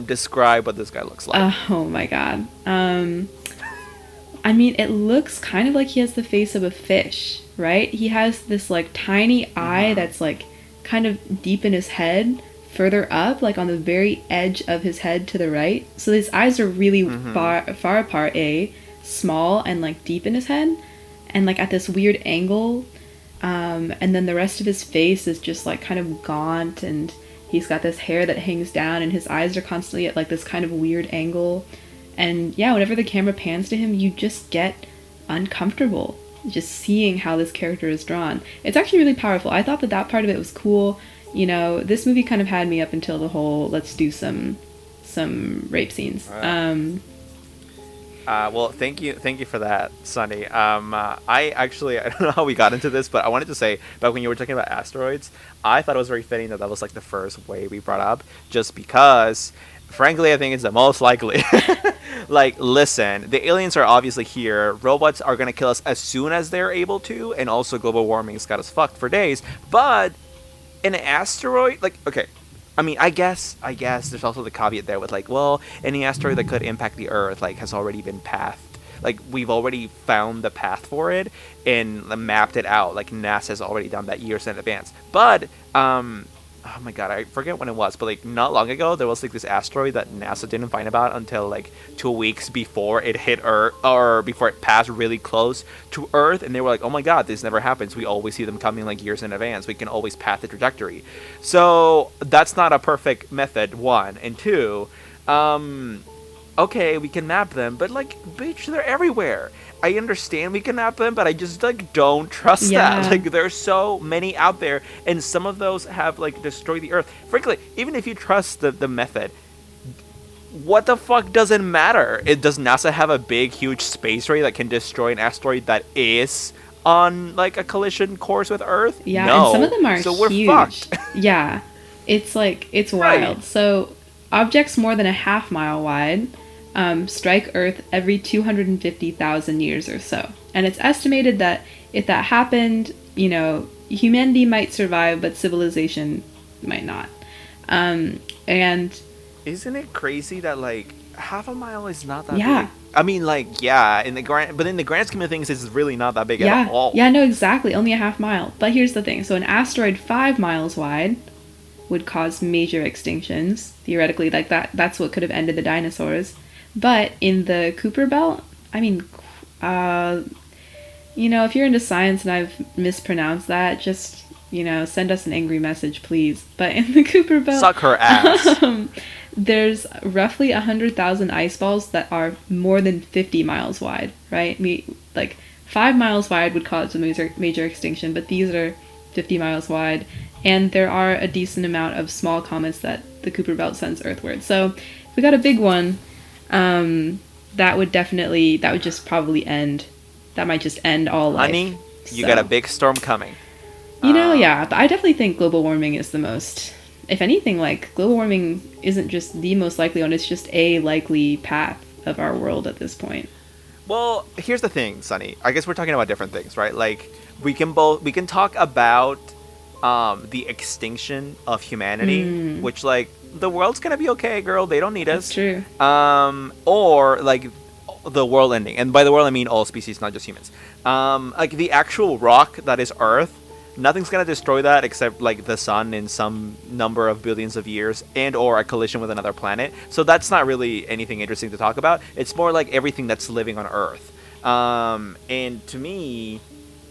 describe what this guy looks like. Oh my god. I mean, it looks kind of like he has the face of a fish, right? He has this like tiny eye that's like kind of deep in his head, further up, like on the very edge of his head to the right. So his eyes are really far apart, small and like deep in his head, and like at this weird angle. And then the rest of his face is just like kind of gaunt, and he's got this hair that hangs down, and his eyes are constantly at like this kind of weird angle. And yeah, whenever the camera pans to him, you just get uncomfortable just seeing how this character is drawn. It's actually really powerful. I thought that part of it was cool. You know, this movie kind of had me up until the whole let's do some rape scenes. Well, thank you for that, Sunny. I don't know how we got into this, but I wanted to say, back when you were talking about asteroids, I thought it was very fitting that was like the first way we brought up, just because, frankly, I think it's the most likely. Like, listen, the aliens are obviously here. Robots are gonna kill us as soon as they're able to, and also global warming's got us fucked for days. But an asteroid, like, okay. I mean, I guess there's also the caveat there with like, well, any asteroid that could impact the Earth like has already been pathed. Like, we've already found the path for it and mapped it out. Like, NASA's already done that years in advance. But oh my god, I forget when it was, but like not long ago there was like this asteroid that NASA didn't find about until like 2 weeks before it hit Earth, or before it passed really close to Earth, and they were like, oh my god, this never happens. We always see them coming like years in advance. We can always path the trajectory. So that's not a perfect method, one. And two, okay, we can map them, but like, bitch, they're everywhere. I understand we can map them, but I just like don't trust that. Like, there's so many out there, and some of those have like destroyed the Earth. Frankly, even if you trust the method, what the fuck does it matter? Does NASA have a big, huge space ray that can destroy an asteroid that is on like a collision course with Earth? Yeah, no. And some of them are so huge. We're fucked. Yeah, it's like, it's wild. Right. So objects more than a half mile wide strike Earth every 250,000 years or so. And it's estimated that if that happened, you know, humanity might survive, but civilization might not. And isn't it crazy that like half a mile is not that yeah. big? I mean, like, yeah, in the grand scheme of things, it's really not that big at all. Yeah, no, exactly. Only a half mile. But here's the thing. So an asteroid 5 miles wide would cause major extinctions. Theoretically, like that's what could have ended the dinosaurs. But in the Kuiper Belt, I mean, you know, if you're into science and I've mispronounced that, just, you know, send us an angry message, please. But in the Kuiper Belt, suck her ass. There's roughly 100,000 ice balls that are more than 50 miles wide, right? Like 5 miles wide would cause a major extinction, but these are 50 miles wide. And there are a decent amount of small comets that the Kuiper Belt sends earthward. So if we got a big one, that would just probably end. That might just end all life. Honey, you got a big storm coming. You know, yeah. But I definitely think global warming is the most... If anything, like, global warming isn't just the most likely one. It's just a likely path of our world at this point. Well, here's the thing, Sunny. I guess we're talking about different things, right? Like, we can talk about the extinction of humanity, which, like, the world's gonna be okay, girl. They don't need us. That's true. Or like the world ending, and by the world I mean all species, not just humans. Like the actual rock that is Earth, Nothing's gonna destroy that except like the sun in some number of billions of years, and or a collision with another planet. So that's not really anything interesting to talk about. It's more like everything that's living on Earth. And to me,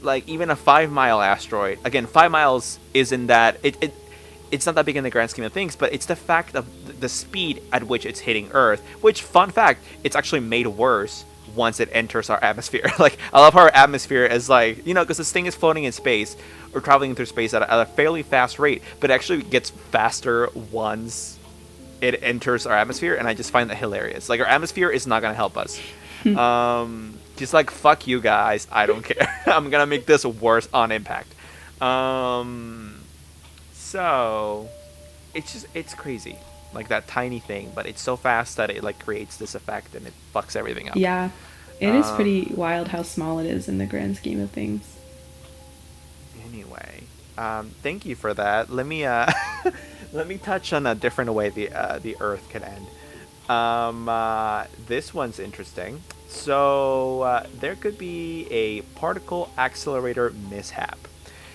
like even a 5 mile asteroid. Again, 5 miles isn't that it's not that big in the grand scheme of things, but it's the fact of the speed at which it's hitting Earth. Which, fun fact, it's actually made worse once it enters our atmosphere. Like, I love how our atmosphere is like, because this thing is floating in space or traveling through space at a fairly fast rate, but it actually gets faster once it enters our atmosphere, and I just find that hilarious. Like, our atmosphere is not gonna help us. Just like, fuck you guys, I don't care. I'm gonna make this worse on impact. So it's crazy, like that tiny thing, but it's so fast that it like creates this effect and it fucks everything up. Yeah, it is pretty wild how small it is in the grand scheme of things. Anyway, thank you for that. Let me let me touch on a different way the Earth can end. This one's interesting. So there could be a particle accelerator mishap.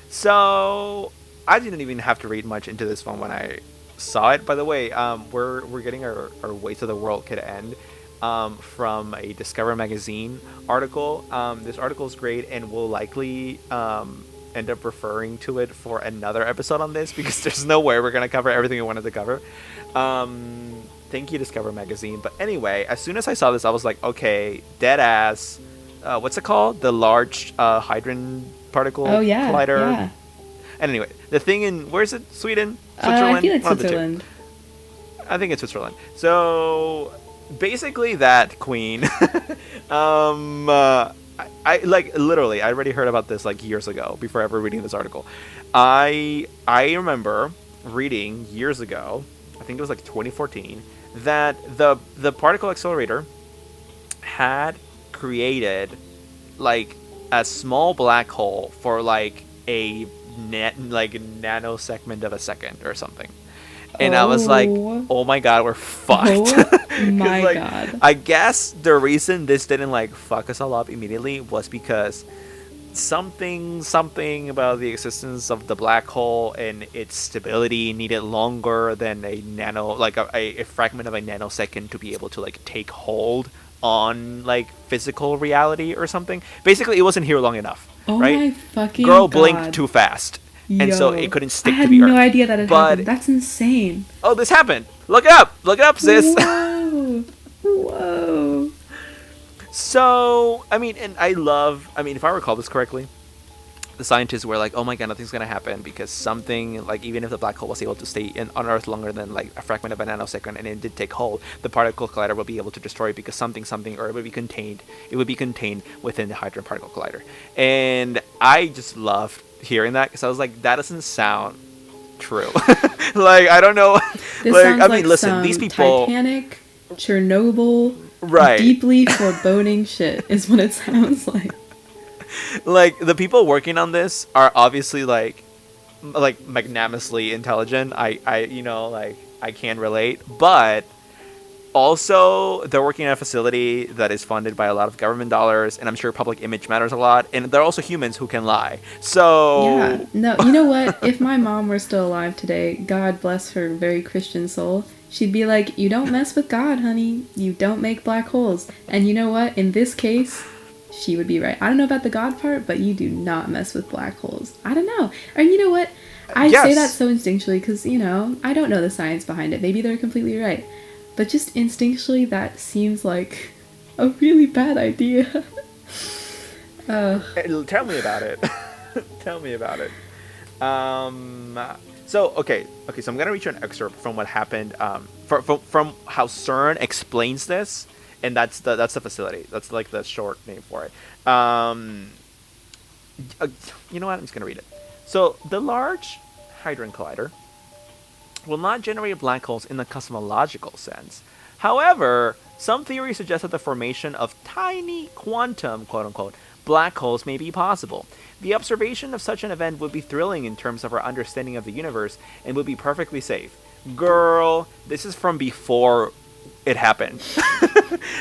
So I didn't even have to read much into this one when I saw it. By the way, we're getting our way to the world could end from a Discover magazine article. This article is great, and we'll likely end up referring to it for another episode on this because there's no way we're gonna cover everything we wanted to cover. Thank you, Discover magazine. But anyway, as soon as I saw this, I was like, okay, dead ass. What's it called? The Large Hadron Particle Collider. Yeah. And anyway, the thing in, where is it? Sweden? Switzerland? I feel like Switzerland. I think it's Switzerland. So basically that, Queen. I like literally I already heard about this like years ago before ever reading this article. I remember reading years ago, I think it was like 2014, that the particle accelerator had created like a small black hole for like a nanosegment of a second or something. And I was like, oh my god, we're fucked. Oh my like, god. I guess the reason this didn't like fuck us all up immediately was because something about the existence of the black hole and its stability needed longer than a nano, like a fragment of a nanosecond to be able to like take hold on like physical reality or something. Basically, it wasn't here long enough. Oh right? my fucking Girl god. blinked too fast. And so it couldn't stick to the Earth. I had no idea that it happened. That's insane. Oh, this happened. Look it up. Look it up, sis. Whoa. Whoa. So, I mean, if I recall this correctly, the scientists were like, oh my god, nothing's going to happen because something, like, even if the black hole was able to stay on Earth longer than, like, a fragment of a nanosecond and it did take hold, the particle collider will be able to destroy it because something, or it would be contained within the Hadron Particle Collider. And I just loved hearing that because I was like, that doesn't sound true. Like, I don't know. This like, sounds I mean, listen, some these people... Titanic, Chernobyl, right. Deeply foreboding shit is what it sounds like. Like, the people working on this are obviously like magnanimously intelligent. I can relate, but also they're working at a facility that is funded by a lot of government dollars, and I'm sure public image matters a lot, and they're also humans who can lie. So yeah, no, you know what? If my mom were still alive today, God bless her very Christian soul, she'd be like, you don't mess with God, honey. You don't make black holes. And you know what? In this case, she would be right. I don't know about the God part, but you do not mess with black holes. I don't know. And you know what? I say that so instinctually because, I don't know the science behind it. Maybe they're completely right. But just instinctually, that seems like a really bad idea. Tell me about it. Tell me about it. So I'm gonna read you an excerpt from what happened. From how CERN explains this. And that's the facility. That's like the short name for it. You know what? I'm just going to read it. So, the Large Hadron Collider will not generate black holes in the cosmological sense. However, some theories suggest that the formation of tiny quantum, quote-unquote, black holes may be possible. The observation of such an event would be thrilling in terms of our understanding of the universe and would be perfectly safe. Girl, this is from before it happened.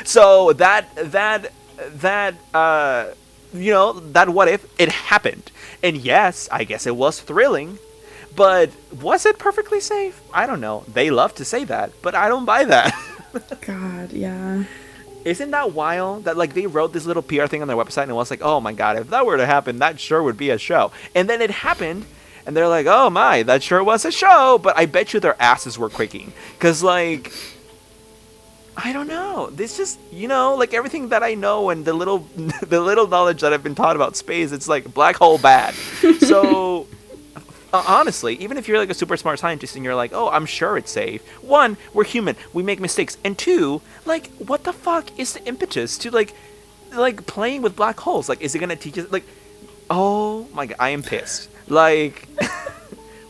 So that what if it happened. And yes, I guess it was thrilling, but was it perfectly safe? I don't know. They love to say that, but I don't buy that. God, yeah. Isn't that wild that like they wrote this little PR thing on their website and it was like, oh my god, if that were to happen, that sure would be a show. And then it happened, and they're like, oh my, that sure was a show. But I bet you their asses were quaking, because like, I don't know. This just, like everything that I know and the little the little knowledge that I've been taught about space, it's like black hole bad. So honestly, even if you're like a super smart scientist and you're like, oh, I'm sure it's safe. One, we're human, we make mistakes, and two, like, what the fuck is the impetus to like playing with black holes? Like, is it gonna teach us? Like, oh my god, I am pissed. Like,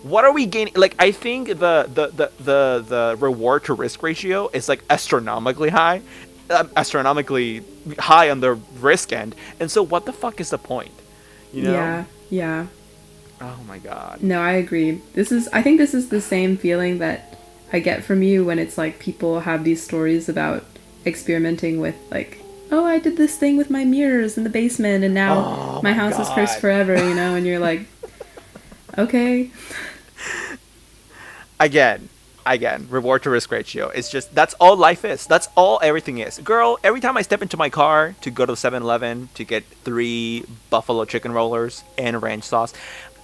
what are we gaining? Like, I think the reward to risk ratio is like astronomically high on the risk end. And so, what the fuck is the point? Yeah. Oh my god. No, I agree. I think this is the same feeling that I get from you when it's like people have these stories about experimenting with like, oh, I did this thing with my mirrors in the basement and now my house is cursed forever, and you're like, okay. Again, reward to risk ratio. It's just, that's all life is. That's all everything is. Girl, every time I step into my car to go to the 7-Eleven to get 3 buffalo chicken rollers and ranch sauce,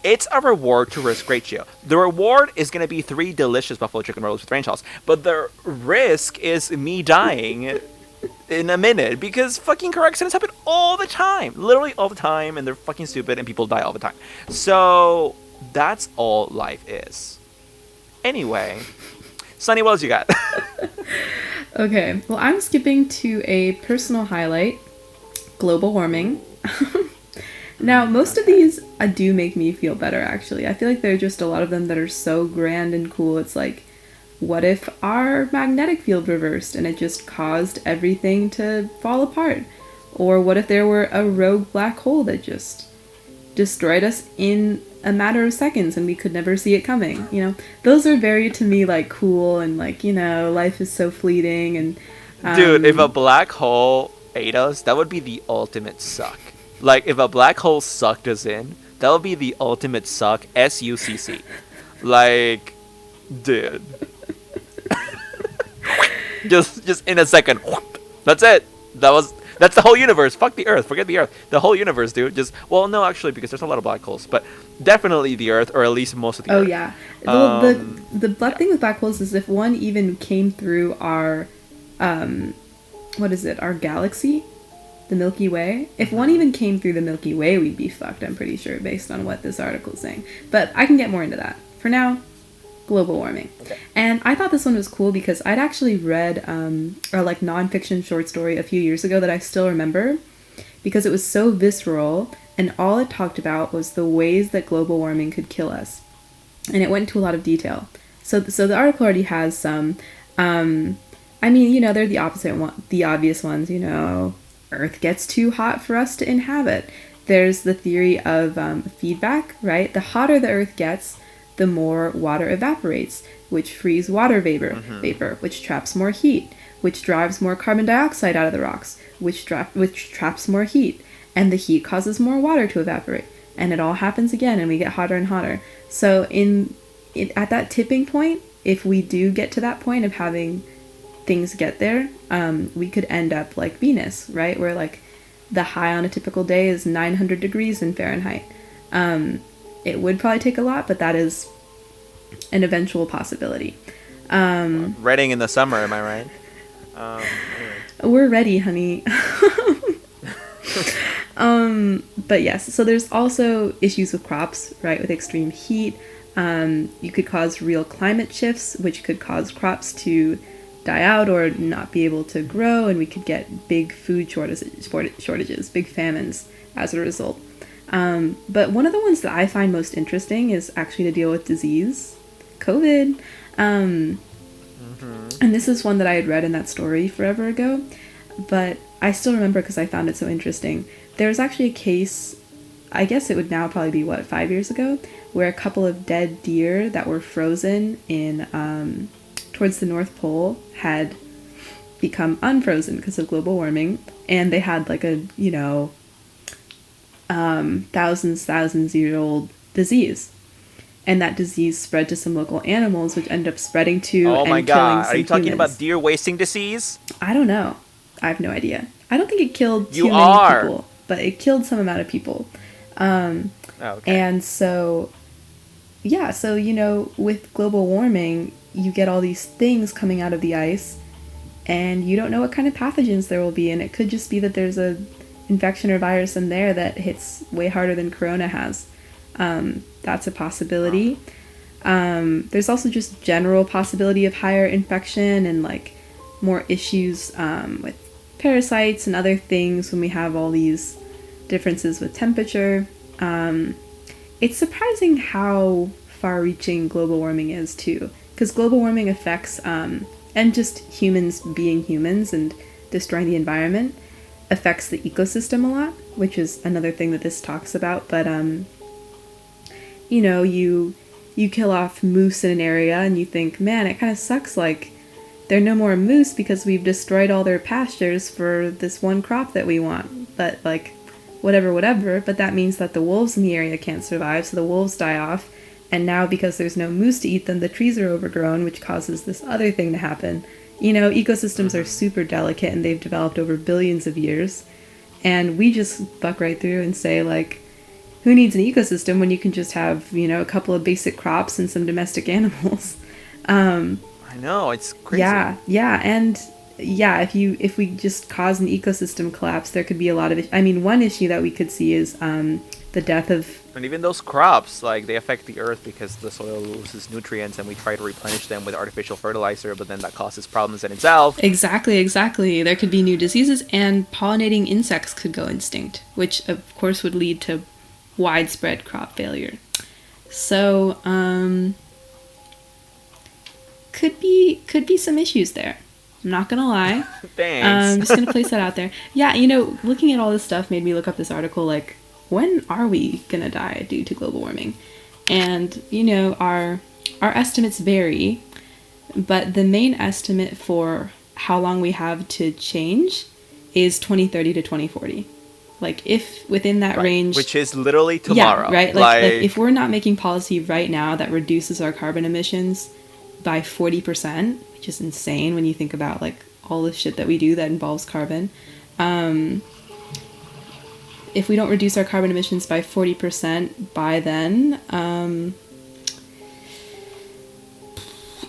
it's a reward to risk ratio. The reward is going to be 3 delicious buffalo chicken rollers with ranch sauce, but the risk is me dying in a minute, because fucking car accidents happen all the time. Literally all the time, and they're fucking stupid, and people die all the time. So, that's all life is. Anyway, Sunny, what else you got? Okay, well, I'm skipping to a personal highlight, global warming. Now, most of these do make me feel better, actually. I feel like there are just a lot of them that are so grand and cool. It's like, what if our magnetic field reversed and it just caused everything to fall apart? Or what if there were a rogue black hole that just destroyed us in a matter of seconds and we could never see it coming? Those are very, to me, like, cool, and like, life is so fleeting. And dude, if a black hole ate us, that would be the ultimate suck. Like, if a black hole sucked us in, that would be the ultimate suck. SUCC. Like, dude. just in a second. That's it. That's the whole universe. Fuck the Earth. Forget the Earth. The whole universe, dude. No, actually, because there's a lot of black holes, but definitely the Earth, or at least most of the Earth. Oh yeah. The thing with black holes is if one even came through our, our galaxy, the Milky Way. If one even came through the Milky Way, we'd be fucked, I'm pretty sure, based on what this article is saying. But I can get more into that. For now, global warming. Okay. And I thought this one was cool because I'd actually read a like nonfiction short story a few years ago that I still remember because it was so visceral, and all it talked about was the ways that global warming could kill us. And it went into a lot of detail. So the article already has some, they're the opposite one, the obvious ones, Earth gets too hot for us to inhabit. There's the theory of feedback, right? The hotter the Earth gets, the more water evaporates, which frees water vapor, which traps more heat, which drives more carbon dioxide out of the rocks, which traps more heat, and the heat causes more water to evaporate. And it all happens again, and we get hotter and hotter. So at that tipping point, if we do get to that point of having things get there, we could end up like Venus, right? Where like the high on a typical day is 900 degrees in Fahrenheit. It would probably take a lot, but that is an eventual possibility. Reading in the summer, am I right? Anyway. We're ready, honey. But yes, so there's also issues with crops, right? With extreme heat. You could cause real climate shifts, which could cause crops to die out or not be able to grow, and we could get big food shortages, big famines as a result. But one of the ones that I find most interesting is actually to deal with disease, COVID. And this is one that I had read in that story forever ago, but I still remember because I found it so interesting. There was actually a case, I guess it would now probably be, 5 years ago, where a couple of dead deer that were frozen in towards the North Pole had become unfrozen because of global warming, and they had like a, thousands year old disease. And that disease spread to some local animals, which ended up spreading to Oh my and killing god. Are some you talking humans. about deer wasting disease? I don't know. I have no idea. I don't think it killed You too many are. people, but it killed some amount of people. Oh, okay. And so, yeah, so, with global warming, you get all these things coming out of the ice, and you don't know what kind of pathogens there will be. And it could just be that there's a infection or virus in there that hits way harder than corona has. That's a possibility. There's also just general possibility of higher infection and like more issues with parasites and other things when we have all these differences with temperature. It's surprising how far-reaching global warming is too, because global warming affects and just humans being humans and destroying the environment affects the ecosystem a lot, which is another thing that this talks about. But you kill off moose in an area and you think, man, it kind of sucks, like there are no more moose because we've destroyed all their pastures for this one crop that we want. But like whatever, but that means that the wolves in the area can't survive, so the wolves die off, and now because there's no moose to eat them, the trees are overgrown, which causes this other thing to happen. Ecosystems are super delicate and they've developed over billions of years, and we just buck right through and say, like, who needs an ecosystem when you can just have, a couple of basic crops and some domestic animals? I know, it's crazy. Yeah, and yeah, if we just cause an ecosystem collapse, there could be a lot of, one issue that we could see is the death of... And even those crops, like, they affect the earth because the soil loses nutrients and we try to replenish them with artificial fertilizer, but then that causes problems in itself. Exactly. There could be new diseases, and pollinating insects could go extinct, which of course would lead to widespread crop failure. So, could be some issues there. I'm not gonna lie. Thanks. I'm just gonna place that out there. Yeah, looking at all this stuff made me look up this article, like, when are we gonna die due to global warming? And, our estimates vary, but the main estimate for how long we have to change is 2030 to 2040. Like, if within that range... Which is literally tomorrow. Yeah, right? Like, if we're not making policy right now that reduces our carbon emissions by 40%, which is insane when you think about, like, all the shit that we do that involves carbon. If we don't reduce our carbon emissions by 40% by then,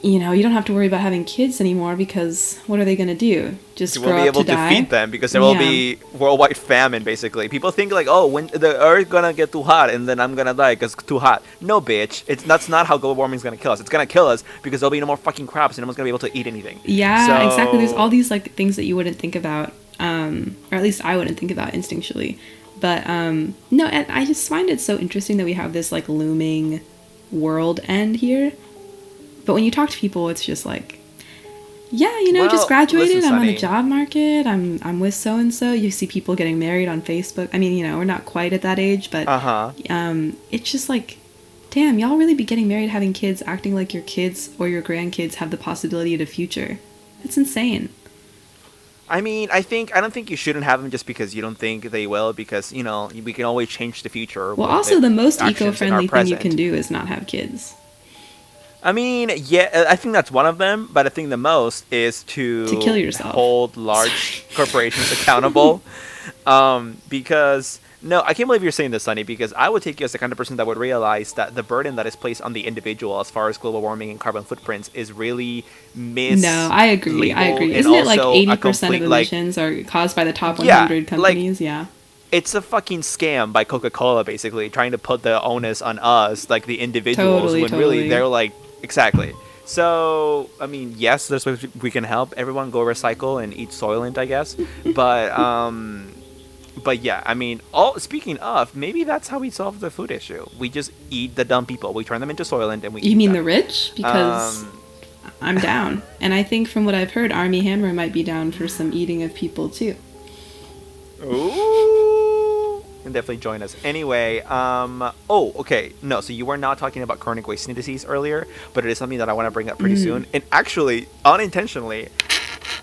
you don't have to worry about having kids anymore, because what are they going to do? Just grow up to die? You won't be able to feed them because there will be worldwide famine, basically. People think like, oh, when the earth going to get too hot and then I'm going to die because it's too hot. No, bitch. That's not how global warming is going to kill us. It's going to kill us because there'll be no more fucking crops and no one's going to be able to eat anything. Yeah, exactly. There's all these like things that you wouldn't think about, or at least I wouldn't think about instinctually. But no, and I just find it so interesting that we have this like looming world end here. But when you talk to people, it's just like, yeah, just graduated. Listen, I'm on Sunny. the job market. I'm with so and so. You see people getting married on Facebook. We're not quite at that age, but it's just like, damn, y'all really be getting married, having kids, acting like your kids or your grandkids have the possibility of a future. It's insane. I don't think you shouldn't have them just because you don't think they will, because, we can always change the future. Well, also the most eco-friendly thing you can do is not have kids. Yeah, I think that's one of them, but I think the most is to kill yourself. Hold large corporations accountable. Because, no, I can't believe you're saying this, Sunny, because I would take you as the kind of person that would realize that the burden that is placed on the individual as far as global warming and carbon footprints is really No, I agree. Isn't it like 80% of emissions are caused by the top 100 companies? Yeah. It's a fucking scam by Coca-Cola, basically, trying to put the onus on us, like the individuals, really they're like, exactly. So, yes, there's ways we can help everyone go recycle and eat Soylent, I guess. But yeah, speaking of, maybe that's how we solve the food issue. We just eat the dumb people. We turn them into Soylent and we eat them. You mean the rich? Because I'm down. And I think from what I've heard, Army Hammer might be down for some eating of people too. Ooh. You can definitely join us. Anyway, okay. No, so you were not talking about chronic wasting disease earlier, but it is something that I want to bring up pretty soon. And actually, unintentionally,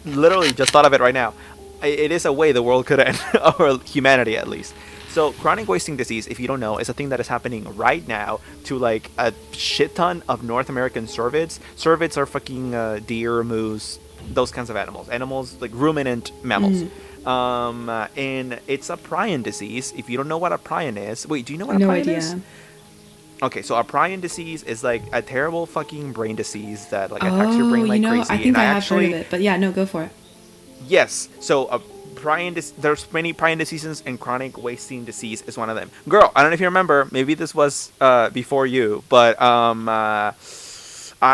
literally just thought of it right now. It is a way the world could end, or humanity at least. So chronic wasting disease, if you don't know, is a thing that is happening right now to like a shit ton of North American cervids. Cervids are fucking deer, moose, those kinds of animals. Animals like ruminant mammals. And it's a prion disease. If you don't know what a prion is, wait, do you know what a No prion is? idea. Okay, so a prion disease is like a terrible fucking brain disease that like attacks your Oh, brain like crazy. I think I have heard of it, but yeah, no, go for it. Yes. So there's many prion diseases, and chronic wasting disease is one of them. Girl, I don't know if you remember. Maybe this was before you, but I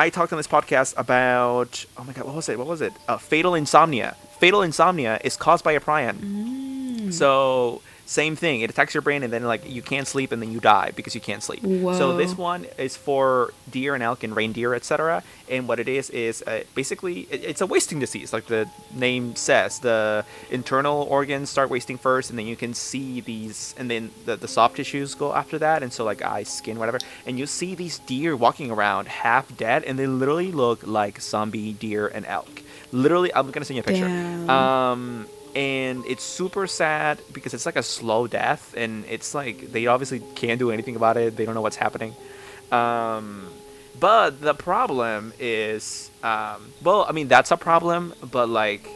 talked on this podcast about, oh my god, what was it? Fatal insomnia. Fatal insomnia is caused by a prion. So same thing. It attacks your brain, and then like you can't sleep, and then you die because you can't sleep. Whoa. So this one is for deer and elk and reindeer, etc. And what it is basically it's a wasting disease, like the name says. The internal organs start wasting first, and then you can see these, and then the soft tissues go after that, and so like eyes, skin, whatever. And you see these deer walking around half dead, and they literally look like zombie deer and elk. Literally, I'm gonna send you a picture. Damn. And it's super sad because it's like a slow death, and it's like they obviously can't do anything about it. They don't know what's happening. But the problem is, well, I mean, that's a problem, but like,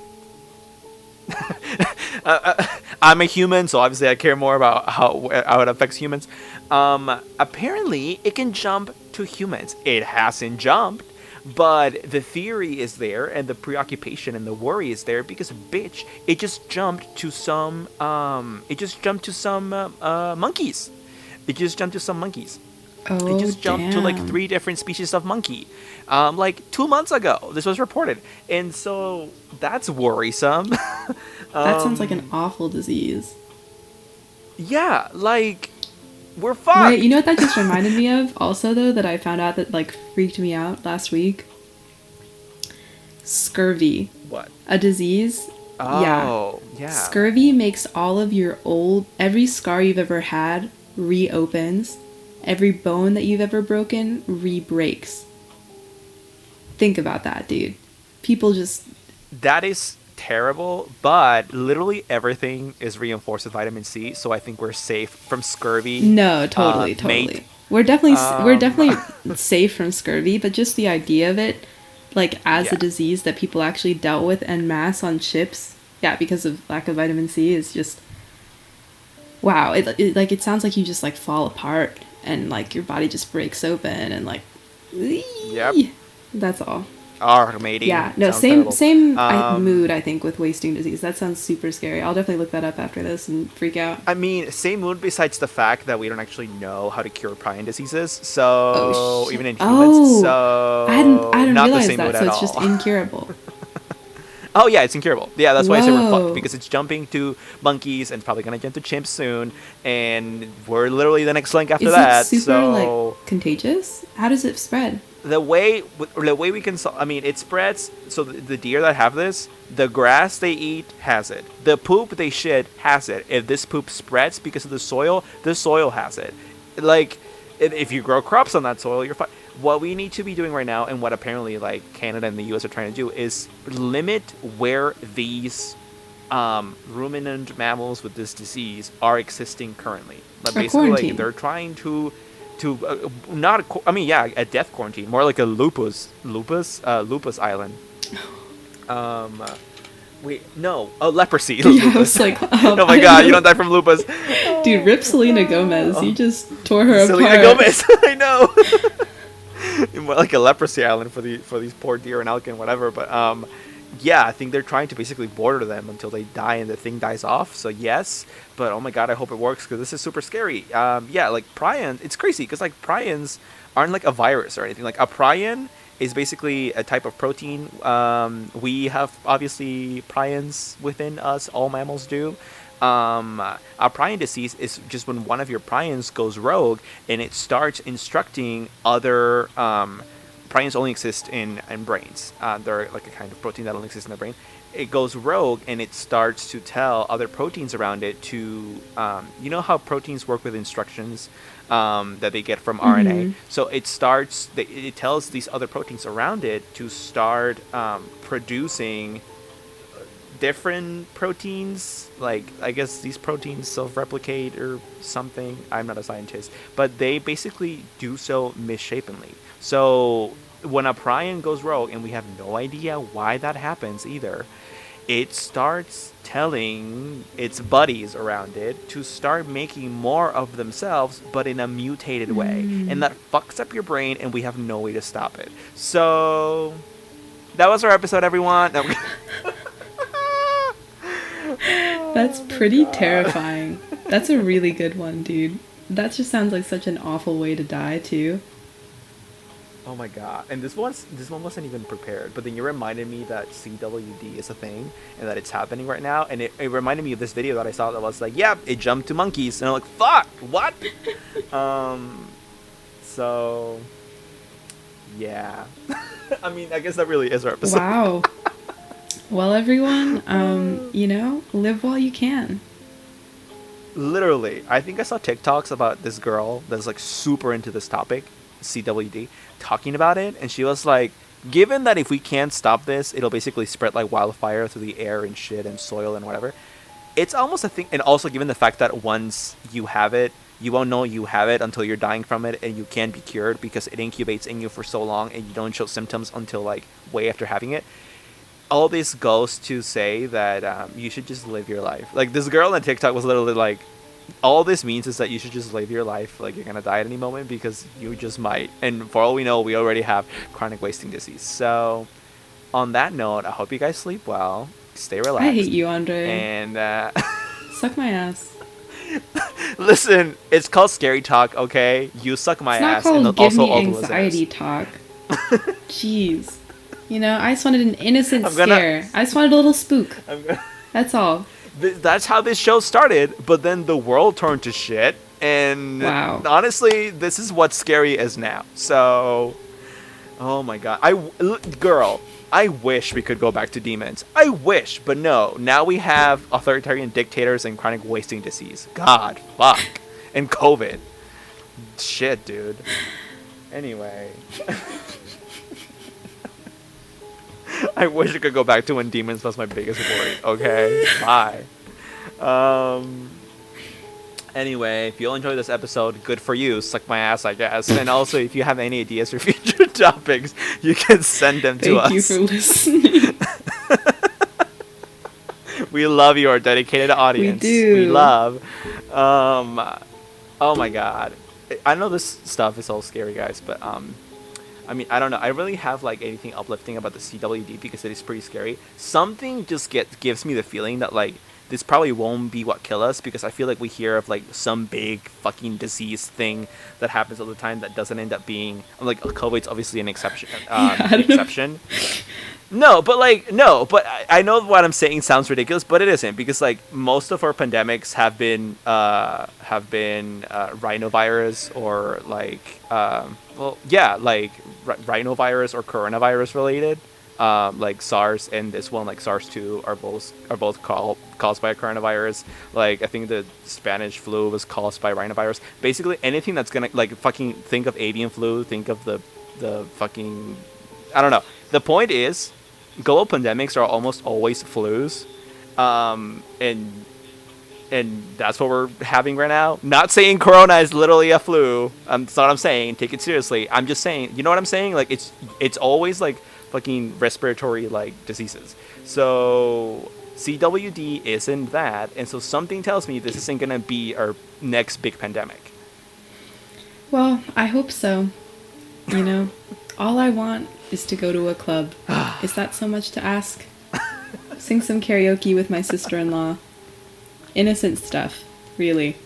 I'm a human, so obviously I care more about how it affects humans. Apparently, it can jump to humans. It hasn't jumped. But the theory is there, and the preoccupation and the worry is there because, bitch, it just jumped to some monkeys. It just jumped to some monkeys. Oh, it just jumped to like 3 different species of monkey. Like 2 months ago, this was reported, and so that's worrisome. That sounds like an awful disease. Yeah, like, we're fucked. Wait, you know what that just reminded me of? Also, though, that I found out that like freaked me out last week. Scurvy. What? A disease. Oh, yeah. Scurvy makes all of your every scar you've ever had reopens. Every bone that you've ever broken re-breaks. Think about that, dude. People just... That is terrible, but literally everything is reinforced with vitamin C, so I think we're safe from scurvy. No, totally. Mate. We're definitely safe from scurvy, but just the idea of it, like as a disease that people actually dealt with en masse on ships, because of lack of vitamin C, is just wow. It sounds like you just like fall apart and like your body just breaks open and like. Yep. That's all. Matey. Yeah, no, Sounds same mood, I think, with wasting disease. That sounds super scary. I'll definitely look that up after this and freak out. I mean, same mood besides the fact that we don't actually know how to cure prion diseases, so even in humans, so I hadn't not realized the same that, mood so at it's all. just incurable. Oh yeah, it's incurable. Yeah, that's why I say we're Whoa. fucked, because it's jumping to monkeys and probably gonna jump to chimps soon, and we're literally the next link after Is that. it super so like contagious? How does it spread? the way we can I mean, it spreads. So the deer that have this, the grass they eat has it, the poop they shit has it. If this poop spreads because of the soil has it. Like if you grow crops on that soil, you're fine. What we need to be doing right now, and what apparently like Canada and the US are trying to do, is limit where these ruminant mammals with this disease are existing currently. But basically, like, they're trying to a death quarantine, more like a lupus island. Leprosy. Yeah, I was like, oh my god, you don't die from lupus. Dude, rip Selena Gomez. You just tore her Selena apart. Gomez. I know. More like a leprosy island for these poor deer and elk and whatever. But I think they're trying to basically border them until they die and the thing dies off. So yes, but oh my god, I hope it works, because this is super scary. Like prions, it's crazy because like prions aren't like a virus or anything. Like a prion is basically a type of protein. We have obviously prions within us. All mammals do. A prion disease is just when one of your prions goes rogue and it starts instructing other. Prions only exist in brains. They're like a kind of protein that only exists in the brain. It goes rogue and it starts to tell other proteins around it to, you know how proteins work with instructions that they get from RNA. So it tells these other proteins around it to start producing different proteins. Like, I guess these proteins self-replicate or something. I'm not a scientist, but they basically do so misshapenly. So when a prion goes rogue, and we have no idea why that happens either, it starts telling its buddies around it to start making more of themselves, but in a mutated way. And that fucks up your brain, and we have no way to stop it. So that was our episode, everyone. That's pretty terrifying. That's a really good one, dude. That just sounds like such an awful way to die, too. Oh my god. And this one wasn't even prepared, but then you reminded me that CWD is a thing and that it's happening right now, and it reminded me of this video that I saw that was like, yeah, it jumped to monkeys, and I'm like, fuck, what? So yeah. I mean, I guess that really is our episode. Wow. Well, everyone, live while you can. Literally, I think I saw TikToks about this girl that's like super into this topic, CWD, talking about it, and she was like, given that if we can't stop this, it'll basically spread like wildfire through the air and shit and soil and whatever. It's almost a thing, and also given the fact that once you have it, you won't know you have it until you're dying from it, and you can't be cured because it incubates in you for so long, and you don't show symptoms until like way after having it. All this goes to say that you should just live your life. Like, this girl on TikTok was literally like, all this means is that you should just live your life like you're gonna die at any moment, because you just might. And for all we know, we already have chronic wasting disease. So on that note, I hope you guys sleep well, stay relaxed. I hate you, Andre. And suck my ass. Listen, it's called Scary Talk, okay? You suck my ass. It's not called and Give also Me all Anxiety Talk. Jeez. I just wanted an innocent scare. I just wanted a little spook. That's all. That's how this show started, but then the world turned to shit, and wow. Honestly, this is what scary is now. So, oh my god. Girl, I wish we could go back to demons. I wish, but no. Now we have authoritarian dictators and chronic wasting disease. God, fuck. And COVID. Shit, dude. Anyway. I wish I could go back to when demons was my biggest worry. Okay, bye. Anyway, if you enjoyed this episode, good for you. Suck my ass, I guess. And also, if you have any ideas for future topics, you can send them to us. Thank you for listening. We love your dedicated audience. We do. We love. Oh my god. I know this stuff is all scary, guys, but I mean, I don't know. I really have like anything uplifting about the CWD because it is pretty scary. Something just gives me the feeling that like this probably won't be what kill us, because I feel like we hear of like some big fucking disease thing that happens all the time that doesn't end up being like COVID's obviously an exception. Exception. No, but I know what I'm saying sounds ridiculous, but it isn't, because like most of our pandemics have been rhinovirus or like like rhinovirus or coronavirus related. Like SARS and this one, like SARS-2, are both caused by a coronavirus. Like I think the Spanish flu was caused by rhinovirus. Basically anything that's gonna like fucking think of avian flu, think of the fucking, I don't know. The point is, global pandemics are almost always flus, and that's what we're having right now. Not saying corona is literally a flu. That's not what I'm saying. Take it seriously. I'm just saying, you know what I'm saying? Like it's always like fucking respiratory like diseases. So CWD isn't that, and so something tells me this isn't gonna be our next big pandemic. Well, I hope so. All I want is to go to a club. Is that so much to ask? Sing some karaoke with my sister-in-law. Innocent stuff, really.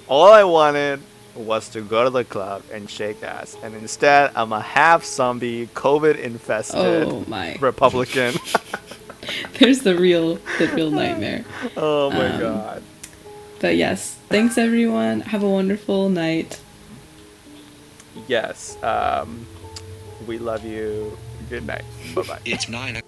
All I wanted was to go to the club and shake ass, and instead I'm a half zombie, COVID infested Republican. There's the real nightmare. Oh my god. But yes, thanks everyone. Have a wonderful night. Yes. We love you. Good night. Bye bye. It's 9